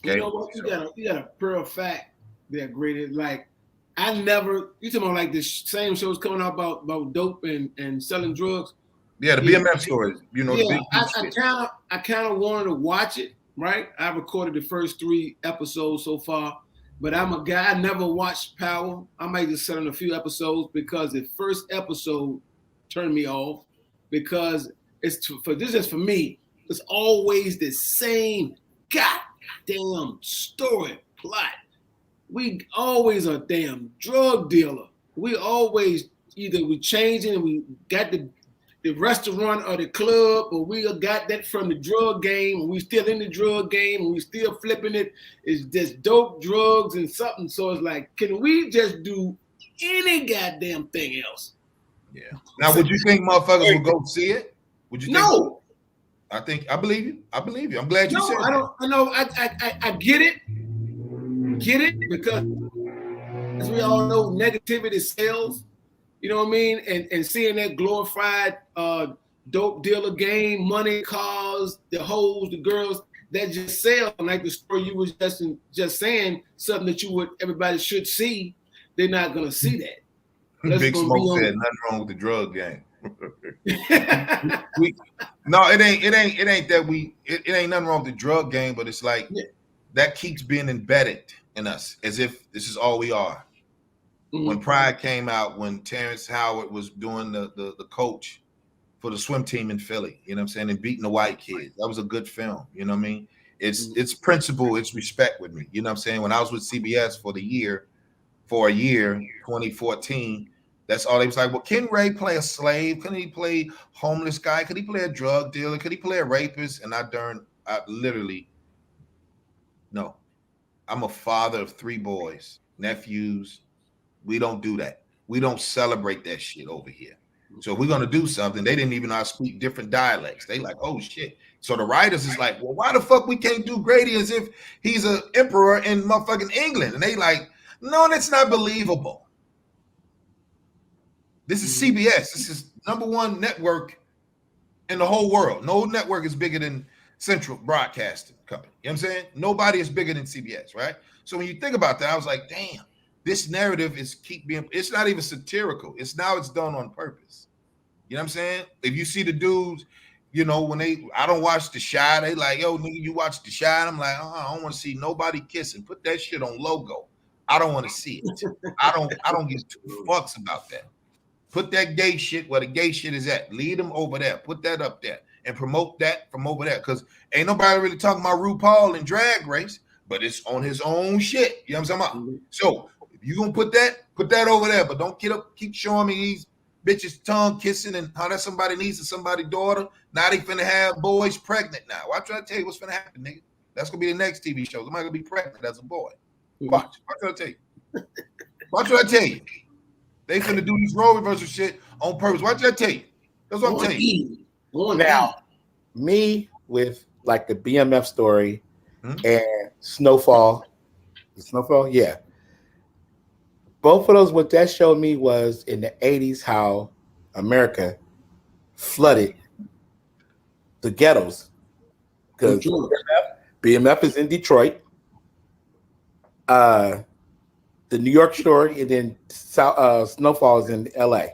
Okay? You know what? You got a pearl fact there, Grady. Like, you talking about like the same shows coming out about dope and selling drugs. Yeah, the BMF stories. I kind of wanted to watch it. Right, I recorded the first 3 episodes so far, but I'm a guy. I never watched Power. I might just set on a few episodes because the first episode turned me off because this is for me. It's always the same goddamn story plot. We always a damn drug dealer. We always either we changing and we got the restaurant or the club, or we got that from the drug game, and we still in the drug game, and we still flipping it. It's just dope, drugs, and something. So it's like, can we just do any goddamn thing else? Yeah. Now, would you think motherfuckers would go see it? Would you? No. I believe you. I believe you. I'm glad you said that. I know. I get it. Get it, because as we all know, negativity sells. You know what I mean? And seeing that glorified dope dealer game, money, cars, the hoes, the girls, that just sell. Like the story you was just saying, something that everybody should see. They're not gonna see that. Big Smoke said nothing wrong with the drug game. No, it ain't that it ain't nothing wrong with the drug game, but it's like that keeps being embedded in us, as if this is all we are. When Pride came out, when Terrence Howard was doing the coach for the swim team in Philly, you know what I'm saying, and beating the white kids, that was a good film. You know what I mean? It's principle, it's respect with me. You know what I'm saying? When I was with CBS for a year, 2014, that's all they was like, well, can Ray play a slave? Can he play homeless guy? Could he play a drug dealer? Could he play a rapist? And I literally, no. I'm a father of 3 boys, nephews. We don't do that. We don't celebrate that shit over here. So if we're going to do something, they didn't even know how to speak different dialects. They like, oh shit. So the writers is like, well, why the fuck we can't do Grady as if he's an emperor in motherfucking England? And they like, no, that's not believable. This is CBS. This is #1 network in the whole world. No network is bigger than Central Broadcasting Company. You know what I'm saying? Nobody is bigger than CBS, right? So when you think about that, I was like, damn, this narrative is it's not even satirical. It's done on purpose. You know what I'm saying? If you see the dudes, you know, when I don't watch The Chi, they like, yo, nigga, you watch The Chi? I'm like, I don't want to see nobody kissing. Put that shit on logo. I don't want to see it. I don't give 2 fucks about that. Put that gay shit where the gay shit is at. Lead them over there. Put that up there and promote that from over there. Because ain't nobody really talking about RuPaul and Drag Race, but it's on his own shit. You know what I'm talking about? So if you gonna put that over there, but don't keep showing me these bitches tongue kissing and how that somebody needs to somebody's daughter. Now they finna have boys pregnant now. I try to tell you what's finna happen, nigga. That's gonna be the next TV show. Somebody gonna be pregnant as a boy. Watch. Watch what I tell you. Watch what I tell you. They finna do this role reversal shit on purpose. Watch what I tell you. That's what I'm telling you. Now, me with like the BMF story and Snowfall. Snowfall, yeah. Both of those, what that showed me was in the 80s how America flooded the ghettos. Because BMF is in Detroit. The New York story, and then Snowfall is in LA.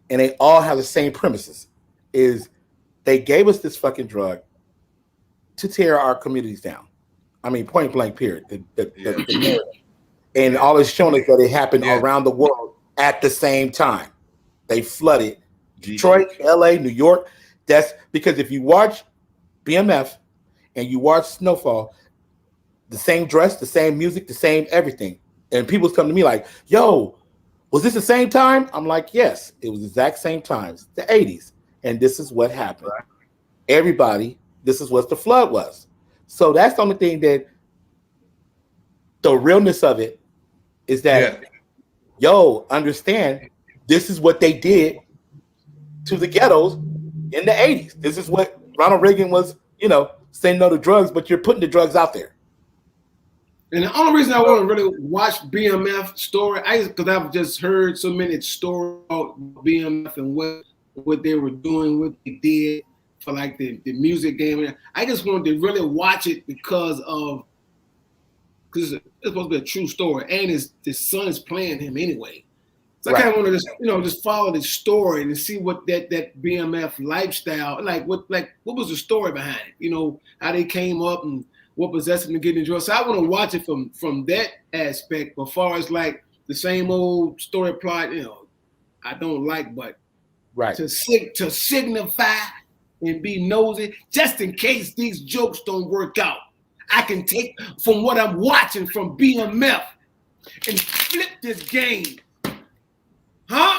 And they all have the same premises. Is they gave us this fucking drug to tear our communities down. I mean, point blank, period. And all it's showing us that it happened around the world at the same time. They flooded Detroit, LA, New York. That's because if you watch BMF and you watch Snowfall, the same dress, the same music, the same everything. And people's come to me like, yo, was this the same time? I'm like, yes, it was the exact same times, the 80s. And this is what happened. Right. Everybody, this is what the flood was. So that's the only thing that the realness of it is that, yo, understand this is what they did to the ghettos in the 80s. This is what Ronald Reagan was, saying no to drugs, but you're putting the drugs out there. And the only reason I want to really watch BMF story, because I've just heard so many stories about BMF and what they were doing, what they did for like the music game. I just wanted to really watch it because it's supposed to be a true story, and his son is playing him anyway. So I kind of want to just follow the story and see what that BMF lifestyle, what was the story behind it? How they came up and what possessed them to get in drugs. So I want to watch it from that aspect. But as far as like the same old story plot, I don't like, but to signify and be nosy, just in case these jokes don't work out, I can take from what I'm watching from BMF and flip this game. Huh?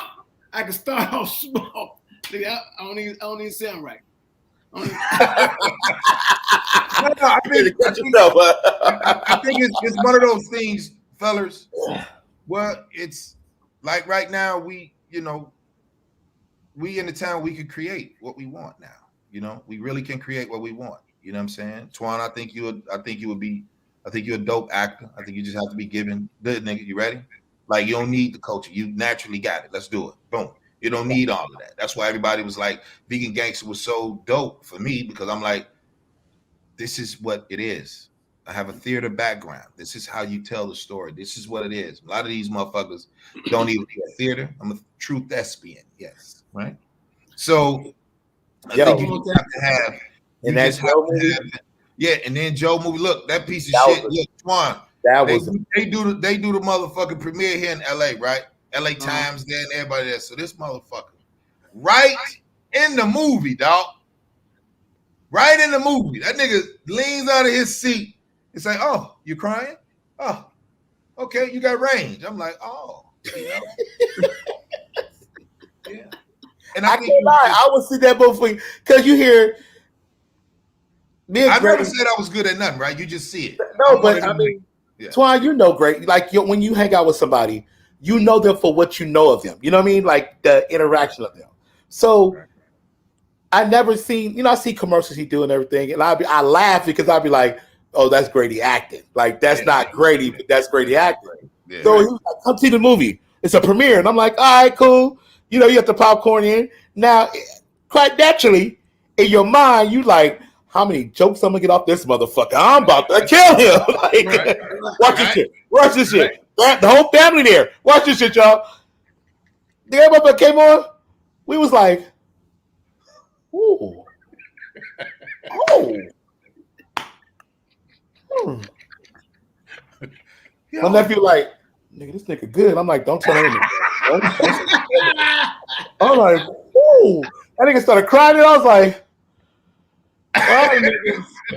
I can start off small. I don't even sound right. I think it's one of those things, fellas. Well, it's like right now we in the town, we can create what we want now. We really can create what we want. You know what I'm saying? Twan, I think you're a dope actor. I think you just have to be given good, nigga. You ready? Like, you don't need the culture. You naturally got it. Let's do it. Boom. You don't need all of that. That's why everybody was like, Vegan Gangster was so dope for me, because I'm like, this is what it is. I have a theater background. This is how you tell the story. This is what it is. A lot of these motherfuckers don't even do a theater. I'm a true thespian. Yes. Right? So I think you just have to have. And that's Joe movie. And then Joe movie. Look, that piece of shit. Look, Twan, That they, was they do the motherfucking premiere here in LA, right? LA Times there and everybody there. So this motherfucker, right in the movie, dog. Right in the movie. That nigga leans out of his seat. It's like, oh, you crying? Oh, okay, you got range. I'm like, oh, you know. Yeah. And I can't lie, I would see that movie because you hear me. I never said I was good at nothing, right? You just see it. No, but I mean, Twan, you know, great. Like when you hang out with somebody, you know them for what you know of them. You know what I mean? Like the interaction of them. So I never seen, I see commercials he do and everything, and I laugh because I'd be like, oh, that's Grady acting. Like that's not Grady, but that's Grady acting. Yeah. So he was like, come see the movie. It's a premiere, and I'm like, all right, cool. You have the popcorn in. Now, quite naturally, in your mind, you like, how many jokes I'm gonna get off this motherfucker? I'm about to kill him. Like, watch this shit. Watch this shit. The whole family there. Watch this shit, y'all. The motherfucker came on. We was like, ooh. Oh. My nephew like, nigga, this nigga good. I'm like, don't tell him. I'm like, ooh. That nigga started crying, and I was like, oh,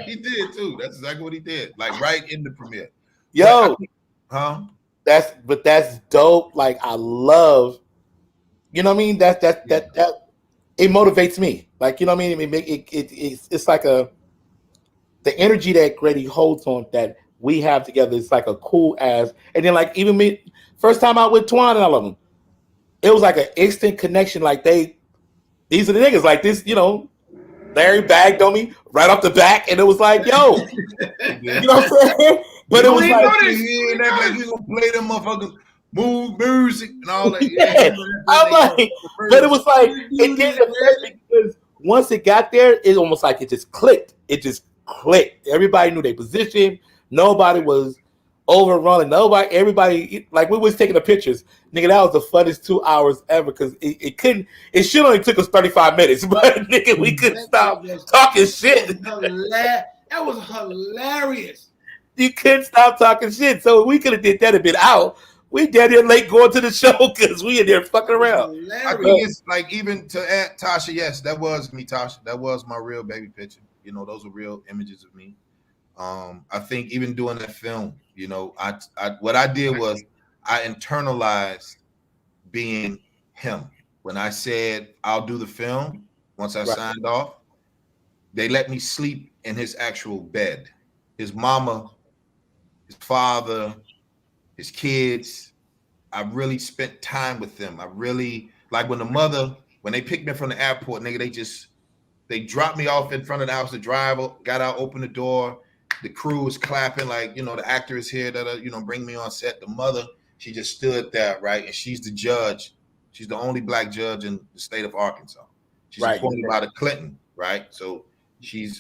he did too. That's exactly what he did. Like right in the premiere. Yo, huh? That's dope. Like I love, you know what I mean? That it motivates me. Like, you know what I mean? It's like the energy that Grady holds on that we have together is like a cool ass. And then like even me, first time out with Twan and all of them, it was like an instant connection. Like these are the niggas. Like this, Larry bagged on me right off the back, and it was like, yo, you know what I'm saying? But it was like we gonna play them motherfuckers move music and all that. Yeah. I'm like, but it was like it did because once it got there, it almost like it just clicked. It just clicked. Everybody knew their position. Nobody was overrunning. Everybody, like we was taking the pictures. Nigga, that was the funnest 2 hours ever because it should only took us 35 minutes, but nigga, we couldn't stop talking shit. That was hilarious. You couldn't stop talking shit. So we could have did that and been out. We dead here late going to the show because we in there fucking around. I think it's like, even to add Tasha, yes, that was me, Tasha. That was my real baby picture. Those are real images of me. I think even doing that film, what I did was I internalized being him. When I said I'll do the film, once I signed off, they let me sleep in his actual bed. His mama, his father, his kids. I really spent time with them. I really, like when they picked me from the airport, nigga, they dropped me off in front of the house. The driver got out, opened the door. The crew was clapping, like, the actor is here that, bring me on set. The mother, she just stood there, right? And she's the judge. She's the only black judge in the state of Arkansas. She's appointed by the Clinton, right? So she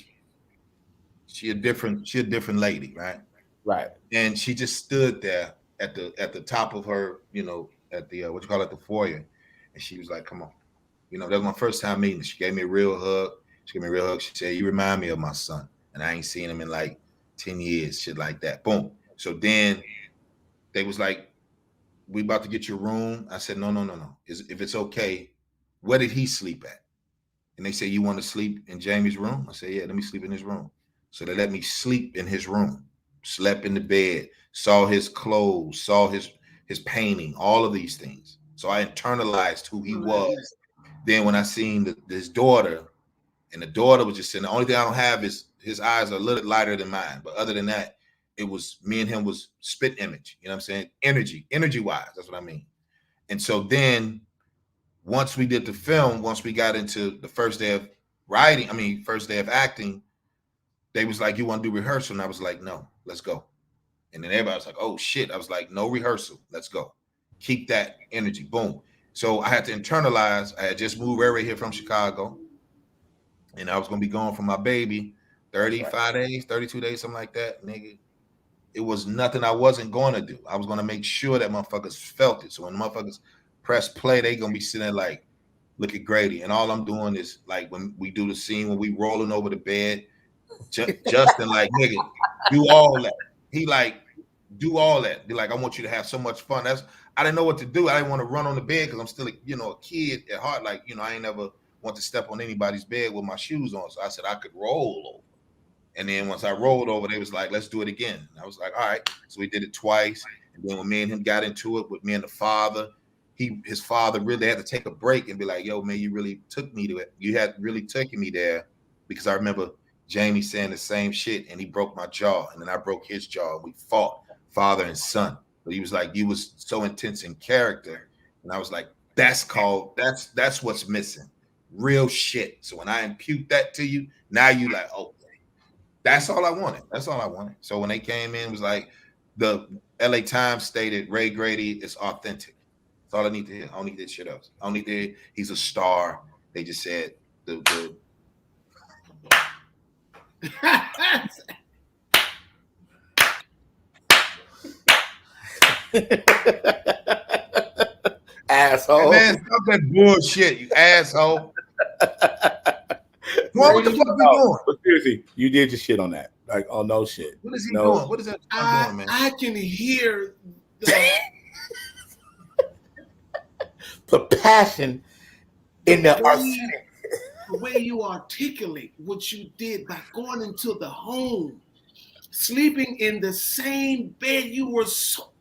a different lady, right? Right. And she just stood there at the top of her, at the the foyer. And she was like, come on. That was my first time meeting her. She gave me a real hug. She said, you remind me of my son. And I ain't seen him in like 10 years, shit like that. Boom. So then they was like, we about to get your room. I said, no. If it's okay, where did he sleep at? And they say, you want to sleep in Jamie's room? I said, yeah, let me sleep in his room. So they let me sleep in his room, slept in the bed, saw his clothes, saw his painting, all of these things. So I internalized who he was. Then when I seen his daughter, and the daughter was just saying, the only thing I don't have is his eyes are a little lighter than mine. But other than that, it was me and him was spit image. You know what I'm saying? Energy wise. That's what I mean. And so then once we did the film, once we got into the first day of first day of acting, they was like, you want to do rehearsal? And I was like, no, let's go. And then everybody was like, oh shit. I was like, no rehearsal. Let's go. Keep that energy. Boom. So I had to internalize. I had just moved right here from Chicago. And I was going to be gone from my baby 35 days, 32 days, something like that. Nigga, it was nothing I wasn't going to do. I was going to make sure that motherfuckers felt it. So when motherfuckers press play, they going to be sitting there like, look at Grady. And all I'm doing is like when we do the scene, when we rolling over the bed, Justin like, nigga, do all that. He like, do all that. Be like, I want you to have so much fun. I didn't know what to do. I didn't want to run on the bed because I'm still, a kid at heart. Like, I ain't never want to step on anybody's bed with my shoes on. So I said I could roll over. And then once I rolled over, they was like, let's do it again. And I was like, all right. So we did it twice. And then when me and him got into it with me and the father, his father really had to take a break and be like, yo, man, you really took me to it. You had really taken me there, because I remember Jamie saying the same shit, and he broke my jaw, and then I broke his jaw. We fought, father and son. But he was like, you was so intense in character. And I was like, that's what's missing. Real shit. So when I impute that to you, now you like, okay. That's all I wanted. That's all I wanted. So when they came in, it was like the LA Times stated Ray Grady is authentic. That's all I need to hear. I don't need that shit else. I don't need to hear he's a star. They just said the asshole. Hey man, stop that bullshit, you asshole. What the fuck you doing? But seriously, you did your shit on that. Like, oh no shit. What is he doing? What is that doing, man? I can hear the passion in the way you articulate what you did by going into the home, sleeping in the same bed. You were so.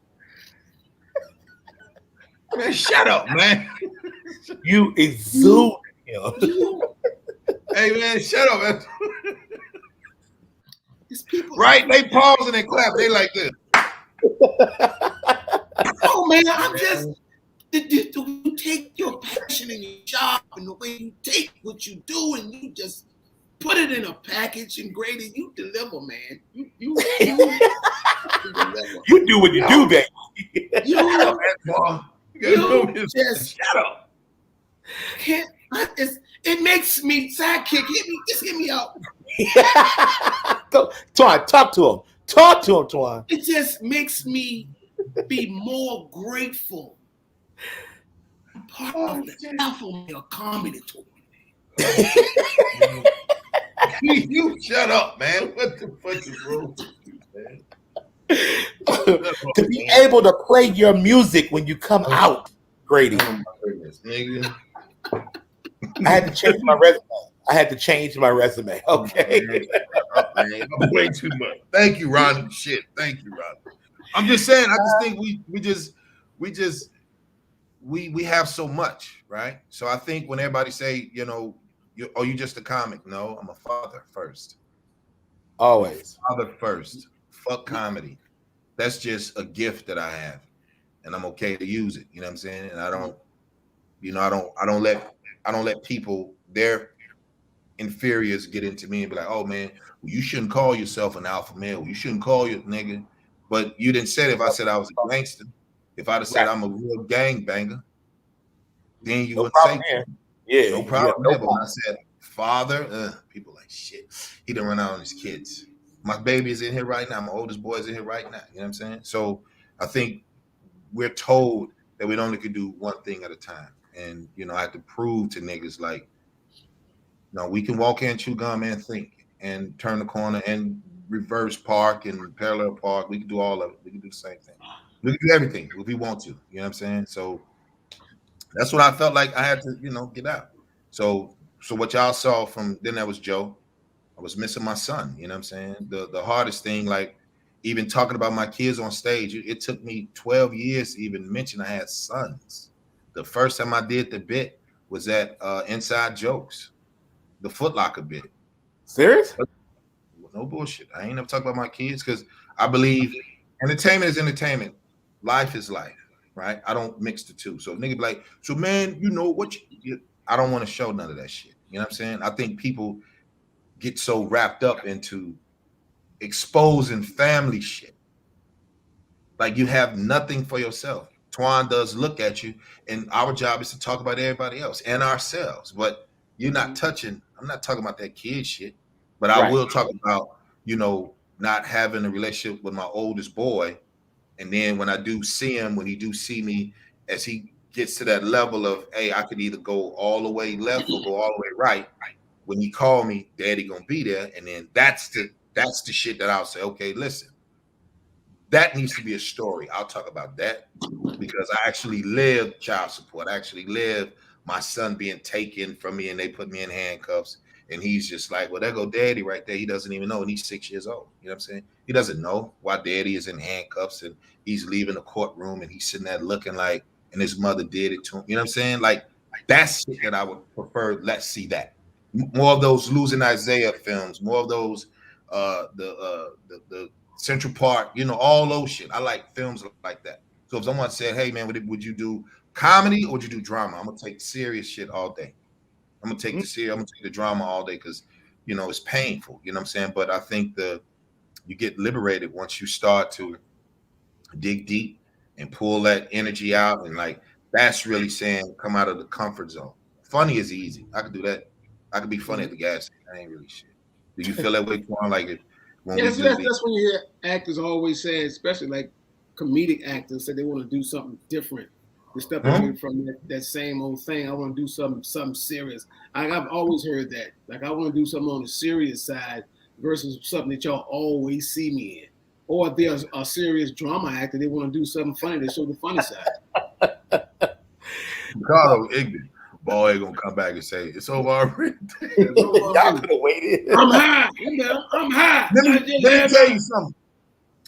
Man, shut up, man. You exude him. Hey man, shut up, man. These people, right? They pause and they clap. They like this. Oh man, I'm just. You take your passion in your job and the way you take what you do and you just put it in a package and grade it. You deliver, man. You deliver. You do what you do, baby. You just shut up. It makes me sidekick. Hit me out. Twan, talk to him. Talk to him, Twan. It just makes me be more grateful. Part of the alpha male comedy tour. You shut up, man. What the fuck is wrong with you, man? To be able to play your music when you come out, Grady. Oh my goodness, nigga. I had to change my resume. Okay. I'm way too much. Thank you, Ron. Shit. Thank you, Ron. I'm just saying, I just think we have so much, right? So I think when everybody say, you just a comic. No, I'm a father first. Always. Father first. Fuck comedy. That's just a gift that I have. And I'm okay to use it. You know what I'm saying? And I don't let people, their inferiors, get into me and be like, oh man, well, you shouldn't call yourself an alpha male. You shouldn't call you nigga. But you didn't say it if I said I was a gangster. If I'd have said I'm a real gang banger, then you would say yeah, no problem. But when I said father, people like shit. He done run out on his kids. My baby is in here right now. My oldest boy is in here right now. You know what I'm saying? So I think we're told that we only can do one thing at a time. And I have to prove to niggas like, no, we can walk in, chew gum, and think, and turn the corner, and reverse park and parallel park. We can do all of it. We can do the same thing. We can do everything if we want to. You know what I'm saying? So that's what I felt like I had to, get out. So what y'all saw from then, that was Joe. I was missing my son. You know what I'm saying? The hardest thing, like even talking about my kids on stage, it took me 12 years to even mention I had sons. The first time I did the bit was at Inside Jokes, the Foot Locker bit. Serious? No bullshit. I ain't never talk about my kids because I believe entertainment is entertainment. Life is life, right? I don't mix the two. So nigga be like, so man, I don't want to show none of that shit. You know what I'm saying? I think people get so wrapped up into exposing family shit. Like you have nothing for yourself. Twan does look at you, and our job is to talk about everybody else and ourselves. But you're not touching, I'm not talking about that kid shit, but I will talk about, not having a relationship with my oldest boy. And then when I do see him, when he do see me, as he gets to that level of, hey, I could either go all the way left or go all the way right. When he call me, Daddy gonna be there. And then that's the shit that I'll say, okay, listen, That needs to be a story. I'll talk about that because I actually lived child support. I actually lived my son being taken from me and they put me in handcuffs. And he's just like, well, there go daddy right there. He doesn't even know. And he's 6 years old. You know what I'm saying? He doesn't know why daddy is in handcuffs and he's leaving the courtroom and he's sitting there looking like, and his mother did it to him. You know what I'm saying? Like, that's shit that I would prefer. Let's see that. More of those Losing Isaiah films, more of those, the Central Park, you know, all those shit. I like films like that. So if someone said, hey, man, would you do comedy or would you do drama? I'm going to take serious shit all day. I'm gonna take the drama all day because, you know, it's painful. You know what I'm saying? But I think you get liberated once you start to dig deep and pull that energy out, and like that's really saying come out of the comfort zone. Funny is easy. I could do that. I could be funny at the gas station. I ain't really shit. Do you feel that way, Quan? Like it? That's when you hear actors always say, especially like comedic actors, say they want to do something different. To step away from that same old thing. I want to do something serious. I've always heard that. Like I want to do something on the serious side versus something that y'all always see me in. Or if there's a serious drama actor, they want to do something funny to show the funny side. Carlo ignorant. Boy ain't gonna come back and say it's over already. Y'all could have waited. I'm high. I'm high. Let me tell you something.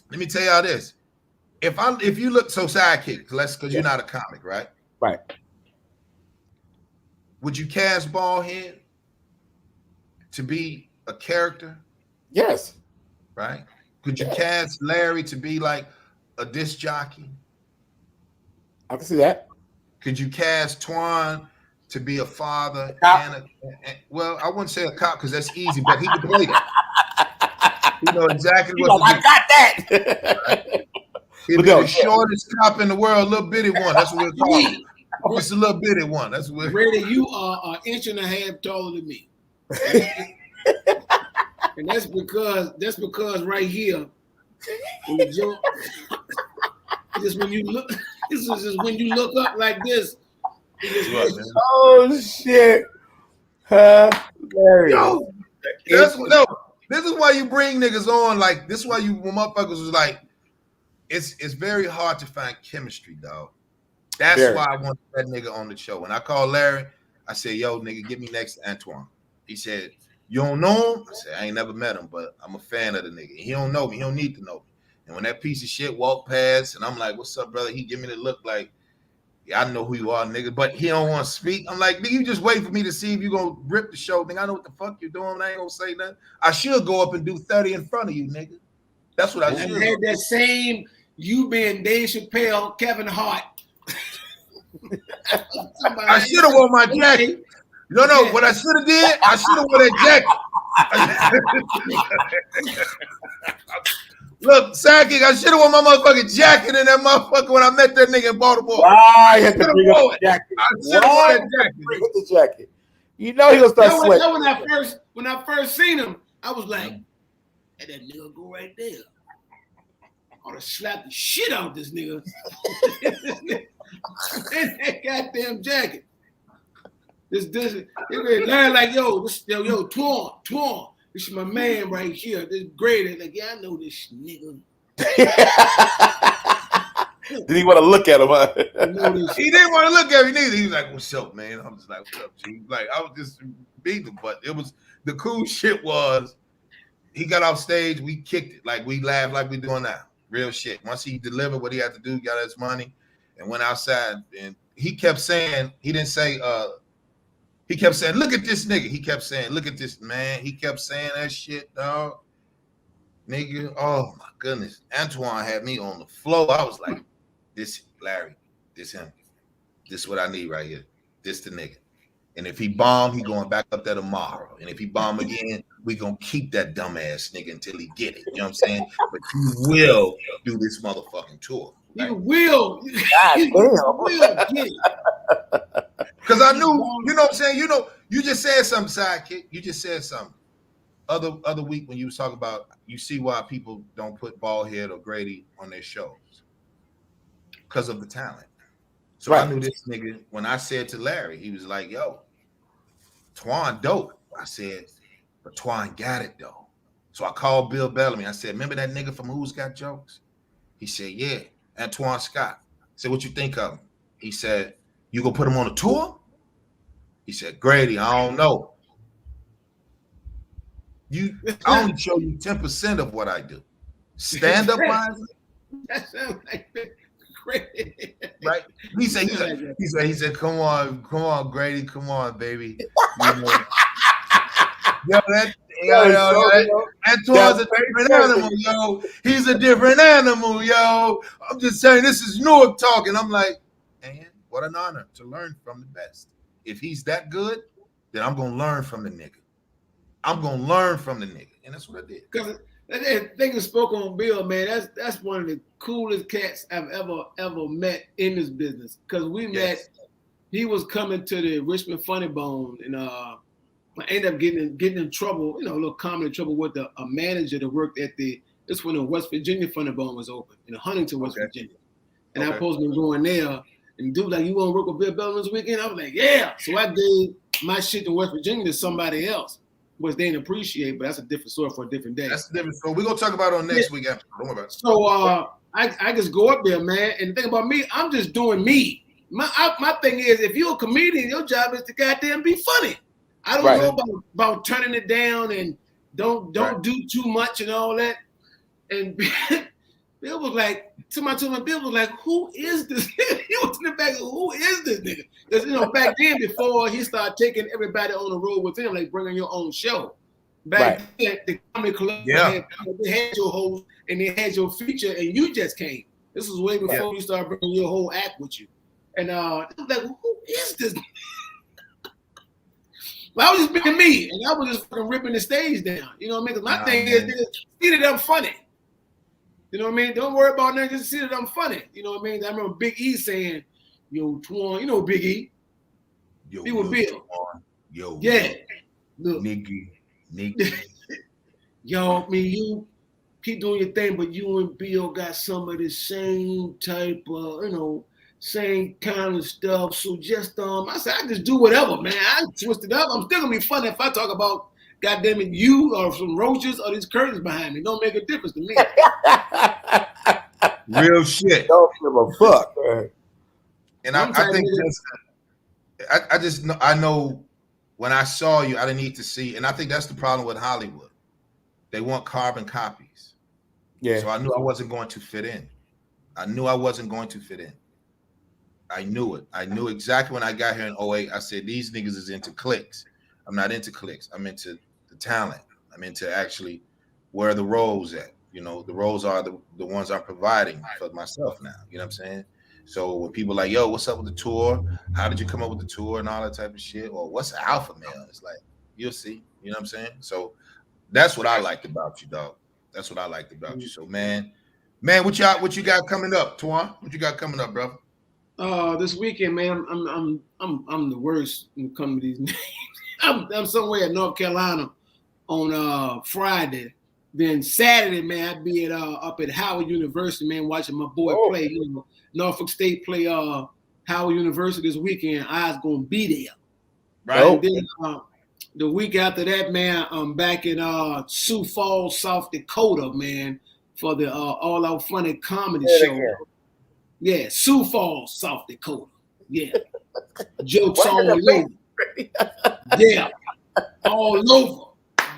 Let me tell y'all this. If you look sidekick, because you're not a comic, right? Right. Would you cast Baldhead to be a character? Yes. Right. Could you cast Larry to be like a disc jockey? I can see that. Could you cast Twan to be a father? Well, I wouldn't say a cop because that's easy, but he could play that. You know exactly what. I got that. Right? He'd be the shortest cop in the world, little bitty one. That's what we're calling. It's a little bitty one. That's what. Brady, you are an inch and a half taller than me, and that's because right here, just when you look, this is just when you look up like this. Oh shit! Hilarious. Yo, this is why you bring niggas on. Like this is why you motherfuckers was like. It's very hard to find chemistry, dog. That's why I want that nigga on the show. When I called Larry, I said, yo, nigga, get me next to Antoine. He said, you don't know him? I said, I ain't never met him, but I'm a fan of the nigga. He don't know me. He don't need to know me. And when that piece of shit walked past, and I'm like, what's up, brother? He give me the look like, yeah, I know who you are, nigga, but he don't want to speak. I'm like, nigga, you just wait for me to see if you gonna rip the show, nigga. I know what the fuck you're doing. I ain't gonna say nothing. I should go up and do 30 in front of you, nigga. That's what I should. I had that same, you being Dave Chappelle, Kevin Hart. I should have worn my jacket. No, what I should have did, I should have worn that jacket. Look, Sidekick, I should have worn my motherfucking jacket in that motherfucker when I met that nigga in Baltimore. I had to bring up the jacket. I should have worn that jacket. Bring up the jacket. You know he gonna start sweating. When I first seen him, I was like, hey, that nigga go right there. I ought to slap the shit out of this nigga. In that goddamn jacket. This like, yo, Twan. This is my man right here. This great. Like, yeah, I know this nigga. Did he want to look at him? Huh? He didn't want to look at me neither. He was like, what's up, man? I'm just like, what's up, G? Like, I was just beating him. But it was, the cool shit was, he got off stage, we kicked it. Like, we laughed like we doing now. Real shit. Once he delivered what he had to do, got his money, and went outside. And he kept saying, he didn't say, he kept saying, look at this nigga. He kept saying, look at this man. He kept saying that shit, dog. Nigga, oh my goodness. Antoine had me on the floor. I was like, this Larry, this him. This what I need right here. This the nigga. And if he bomb, he going back up there tomorrow. And if he bomb again, we gonna keep that dumbass nigga until he get it. You know what I'm saying? But he will do this motherfucking tour. Right? He will. God will get it. Because I knew, you know what I'm saying? You know, you just said something, Sidekick. You just said something. Other week when you was talking about, you see why people don't put Baldhead or Grady on their shows. Because of the talent. So right. I knew this nigga, when I said to Larry, he was like, yo, Twan dope. I said, but Twan got it though. So I called Bill Bellamy. I said, remember that nigga from Who's Got Jokes? He said, yeah, Antoine Scott. I said, what you think of him? He said, you gonna put him on a tour? He said, Grady, I don't know. I only show you 10% of what I do. Stand up wise. That sounds like Grady. Right? He said, come on, Grady, come on, baby. Antoine's a different animal, yo. He's a different animal, yo. I'm just saying, this is Newark talking. I'm like, man, what an honor to learn from the best. If he's that good, then I'm gonna learn from the nigga. I'm gonna learn from the nigga, and that's what I did. Because that thing spoke on Bill, man. That's one of the coolest cats I've ever met in this business. Because we met, he was coming to the Richmond Funny Bone, and I ended up getting in trouble, a little comedy trouble with a manager that worked at this when the West Virginia Funny Bone was open in Huntington, West Virginia. And I supposed to be going there, and dude like, you want to work with Bill Bellamy this weekend? I was like, yeah. So I gave my shit to West Virginia to somebody else, which they didn't appreciate, but that's a different story for a different day. That's a different story. We're going to talk about it on next week. Don't worry about it. So I just go up there, man, and the thing about me, I'm just doing me. My thing is, if you're a comedian, your job is to goddamn be funny. I don't know about turning it down and don't do too much and all that. And Bill was like, Bill was like, who is this nigga? He was in the back, who is this nigga? Because, back then, before he started taking everybody on the road with him, like bringing your own show. Back then, the Comedy Club, they had your host and they had your feature, and you just came. This was way before you started bringing your whole act with you. And I was like, who is this nigga? Well, I was just being me, and I was just fucking ripping the stage down. You know what I mean? Because my thing is, see that I'm funny. You know what I mean? Don't worry about that. Just see that I'm funny. You know what I mean? I remember Big E saying, yo, Twan, you know Big E? Yo, he was Bill. Twan. Yo, yeah. Look. Nicky. Yo, you keep doing your thing, but you and Bill got some of the same type of, same kind of stuff. So just I said, I just do whatever, man. I twist it up. I'm still gonna be funny if I talk about goddamn it, you or some roaches or these curtains behind me. Don't make a difference to me. Real shit. Don't give a fuck. Man. And I think I know when I saw you, I didn't need to see, and I think that's the problem with Hollywood. They want carbon copies. Yeah. So I knew I wasn't going to fit in. I knew it. I knew exactly when I got here in 08. I said, these niggas is into clicks. I'm not into clicks. I'm into the talent. I'm into actually where the roles at. The roles are the ones I'm providing for myself now. You know what I'm saying? So when people are like, yo, what's up with the tour? How did you come up with the tour and all that type of shit? Or what's the alpha male? It's like, you'll see. You know what I'm saying? So that's what I liked about you, dog. That's what I liked about you. So man, what you got coming up, Twan? What you got coming up, bro? This weekend, man, I'm the worst when it comes to these names. I'm somewhere in North Carolina on Friday. Then Saturday, man, I'd be up at Howard University, man, watching my boy play. Norfolk State play Howard University this weekend. I was gonna be there. Right. And then the week after that, man, I'm back in Sioux Falls, South Dakota, man, for the All Out Funny comedy show. Yeah, Sioux Falls, South Dakota. Yeah. Jokes all over. Yeah. All over.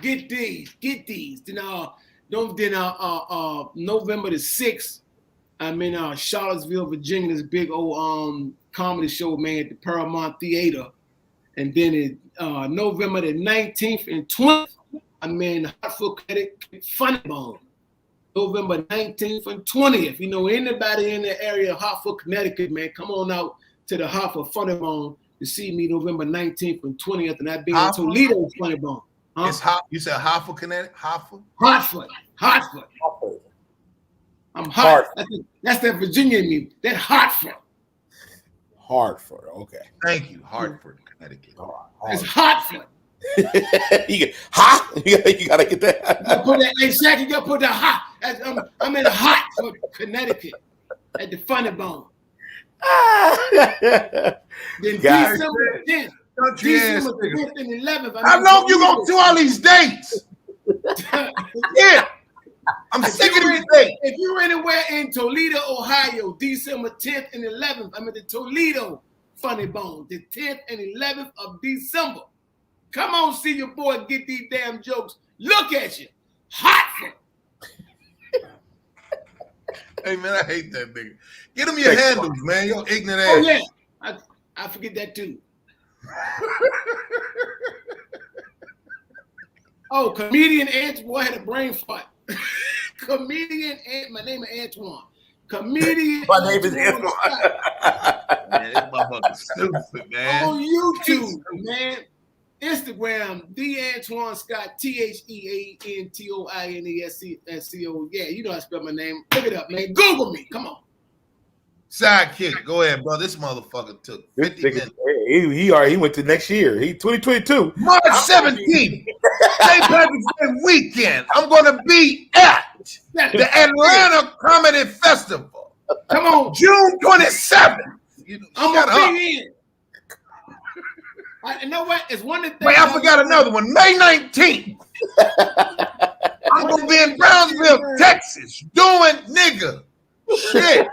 Get these. Then November the 6th, I'm in Charlottesville, Virginia, this big old comedy show, man, at the Paramount Theater. And then November the 19th and 20th, I'm in Hartford, Connecticut, Funny Bone. November 19th and 20th. Anybody in the area of Hartford, Connecticut, man, come on out to the Hartford Funny Bone to see me November 19th and 20th. And I've been in Toledo Funny Bone. Huh? It's you said Hartford, Connecticut? Hartford. I'm hot. That's that Virginia in me. That Hartford. Okay. Thank you, Hartford, Connecticut. It's Hartford. You gotta get that. You gotta put that exactly. You gotta put that hot. I'm in Hartford, Connecticut, at the Funny Bone. Then December 10th, December 10th and 11th. I know you gonna do all these dates. Yeah. I'm sick of these dates. If you're anywhere in Toledo, Ohio, December 10th and 11th, I'm at the Toledo Funny Bone, the 10th and 11th of December. Come on, see your boy get these damn jokes. Look at you. Hot for. Hey, man, I hate that nigga. Get him your handles, man. Your ignorant ass. Oh, yeah. I forget that, too. Oh, comedian Antoine. Boy, I had a brain fart. Comedian my name is Antoine. Comedian. My name is Antoine. Man, this motherfucker stupid, man. On YouTube, man. Instagram, the Antoine Scott, TheAntoinesco. Yeah, you know how to spell my name. Look it up, man. Google me. Come on. Sidekick, go ahead, bro. This motherfucker took 50 minutes. He went to next year. He 2022. March 17th, St. Patrick's Day weekend. I'm gonna be at the Atlanta Comedy Festival. Come on. June 27th. I'm gonna be in. You know what? It's one of the things. Wait, I forgot another one. May 19th. I'm gonna be in Brownsville, Texas, doing nigga shit.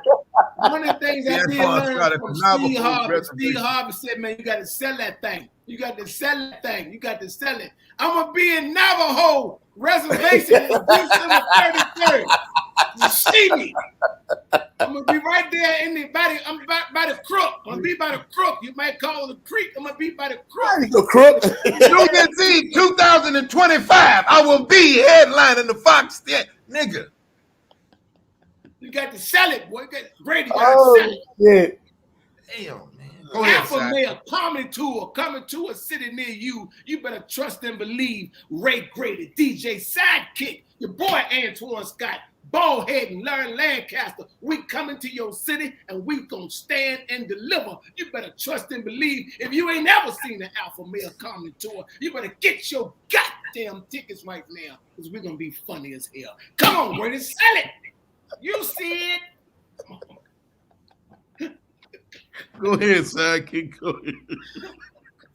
One of the things I did learn from Steve Harvey. Steve Harvey said, man, you got to sell that thing. You got to sell that thing. You got to sell it. I'm going to be in Navajo reservation for December 33rd. You see me. I'm going to be right there in I'm by the crook. I'm going to be by the crook. You might call it the creek. I'm going to be by the crook. The crook. New Year's Eve 2025, I will be headlining the Fox Theater. Nigga. You got to sell it, boy. Brady got to sell it. Yeah. Damn, man. Go ahead, Alpha Male Comedy Tour coming to a city near you. You better trust and believe. Ray Grady, DJ Sidekick, your boy Antoine Scott, Ballhead and Larry Lancaster. We coming to your city and we gonna stand and deliver. You better trust and believe. If you ain't ever seen the Alpha Male Comedy Tour, you better get your goddamn tickets right now because we're gonna be funny as hell. Come on, Brady, sell it. You see it. Go ahead, Sidekick. Go ahead.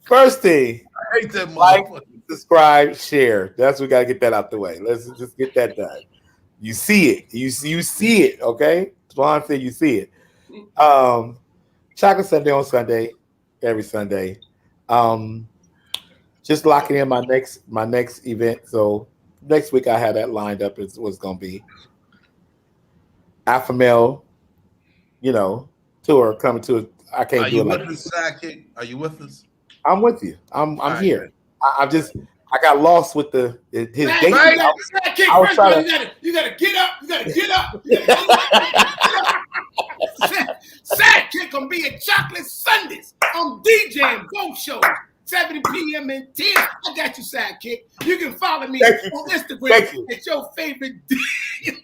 First thing, I hate that like, motherfucker. subscribe, share. That's we gotta get that out the way. Let's just get that done. You see it. You see it. Okay. Swan said you see it. Chocolate Sunday on Sunday, every Sunday. Just locking in my next event. So next week I have that lined up. Is what's gonna be. Alpha Male, tour coming to it. I can't do it like this. Sidekick? Are you with us? I'm with you. I'm right, here. I got lost with his date. Right. You gotta get up. You gotta get up. Sidekick gonna be at Chocolate Sundays. I'm DJing both shows. 7 p.m. and 10. I got you, Sidekick. You can follow me on Instagram at your favorite DJ.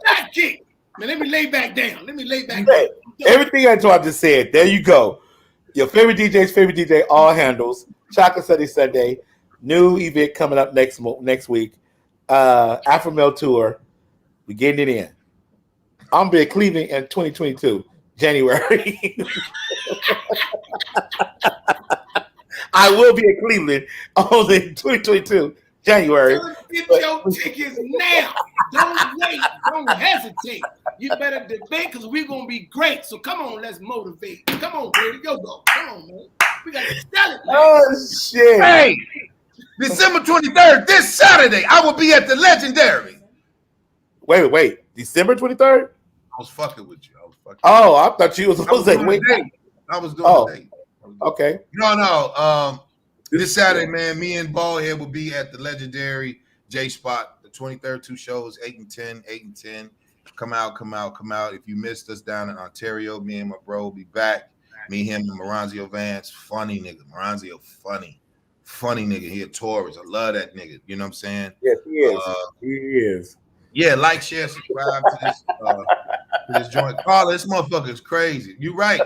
Sidekick. Man, let me lay back down. Everything I just said. There you go. Your favorite DJ's favorite DJ, all handles. Chocolate Sunday. New event coming up next week. Alpha Male Tour. We're getting it in. I'm gonna be at Cleveland in 2022, January. I will be at Cleveland on in 2022, January. Get your tickets now. Don't wait. Don't hesitate. You better debate because we're going to be great. So come on, let's motivate. Come on, Brady. Go. Come on, man. We got to sell it, man. Oh, shit. Hey, December 23rd, this Saturday, I will be at the Legendary. Wait. December 23rd? I was fucking with you. Oh, I thought you was supposed to say, wait. I was doing the date. Okay. No. This Saturday, man, me and Ballhead will be at the Legendary J-Spot, the 23rd, 2 shows, 8 and 10. Come out. If you missed us down in Ontario, me and my bro will be back. Me, him, and Maranzio Vance. Funny nigga. Maranzio, funny nigga. He a tourist. I love that nigga. You know what I'm saying? Yes, he is. He is. Yeah, like, share, subscribe to this joint. Carla, this motherfucker is crazy. You're right.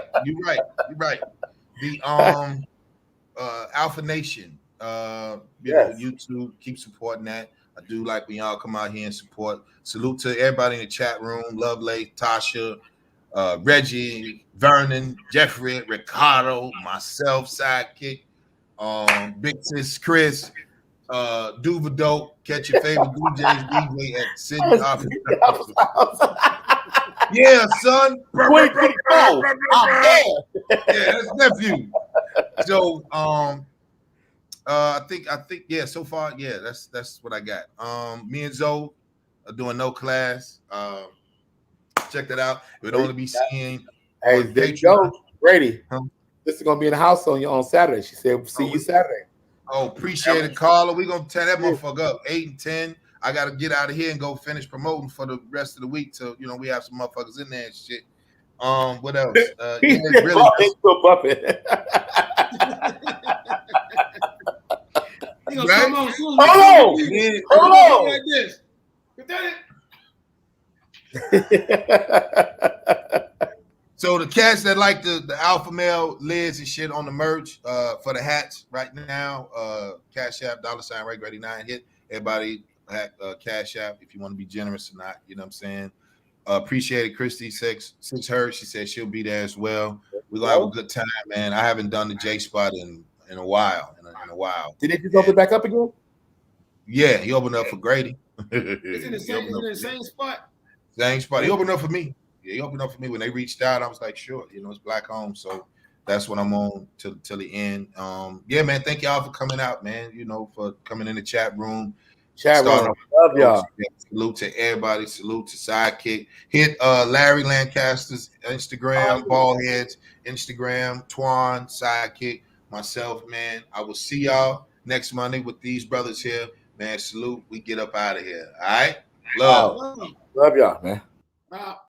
The Alpha Nation, YouTube, keep supporting that. I do like when y'all come out here and support. Salute to everybody in the chat room. Lovely, Tasha, Reggie, Vernon, Jeffrey, Ricardo, myself, Sidekick, Big Sis Chris, Duva Dope. Catch your favorite DJs DJ at Sydney Office. Yeah, son. Quick, oh, I'm there. Yeah, that's nephew. So I think yeah, so far, yeah, that's what I got. Me and Zoe are doing no class. Check that out. It would only be seen. Hey, there you go, Brady. This is gonna be in the house on Saturday. She said, "See you Saturday." Oh, appreciate it, Carla. We're gonna tear that motherfucker up. 8 and 10. I gotta get out of here and go finish promoting for the rest of the week till we have some motherfuckers in there and shit. What else? He's really still bumping. Right? Hold on. Like this. So the cats that like the alpha male lids and shit on the merch for the hats right now, Cash App, $ Ray Grady 9 hit. Everybody Cash App if you want to be generous or not. You know what I'm saying? Appreciate it, Christy. Six her. She said she'll be there as well. We're gonna have a good time, man. I haven't done the J spot in a while. In a while. Did it just open back up again? Yeah, he opened up for Grady. It's in the same spot. Same spot. He opened up for me. Yeah, he opened up for me when they reached out. I was like, sure, it's black home, so that's what I'm on till the end. Yeah, man. Thank y'all for coming out, man. For coming in the chat room. Love y'all. Salute to everybody. Salute to Sidekick. Hit Larry Lancaster's Instagram, Ballheads Instagram, Twan, Sidekick, myself, man. I will see y'all next Monday with these brothers here, man. Salute. We get up out of here. All right. Love y'all, man.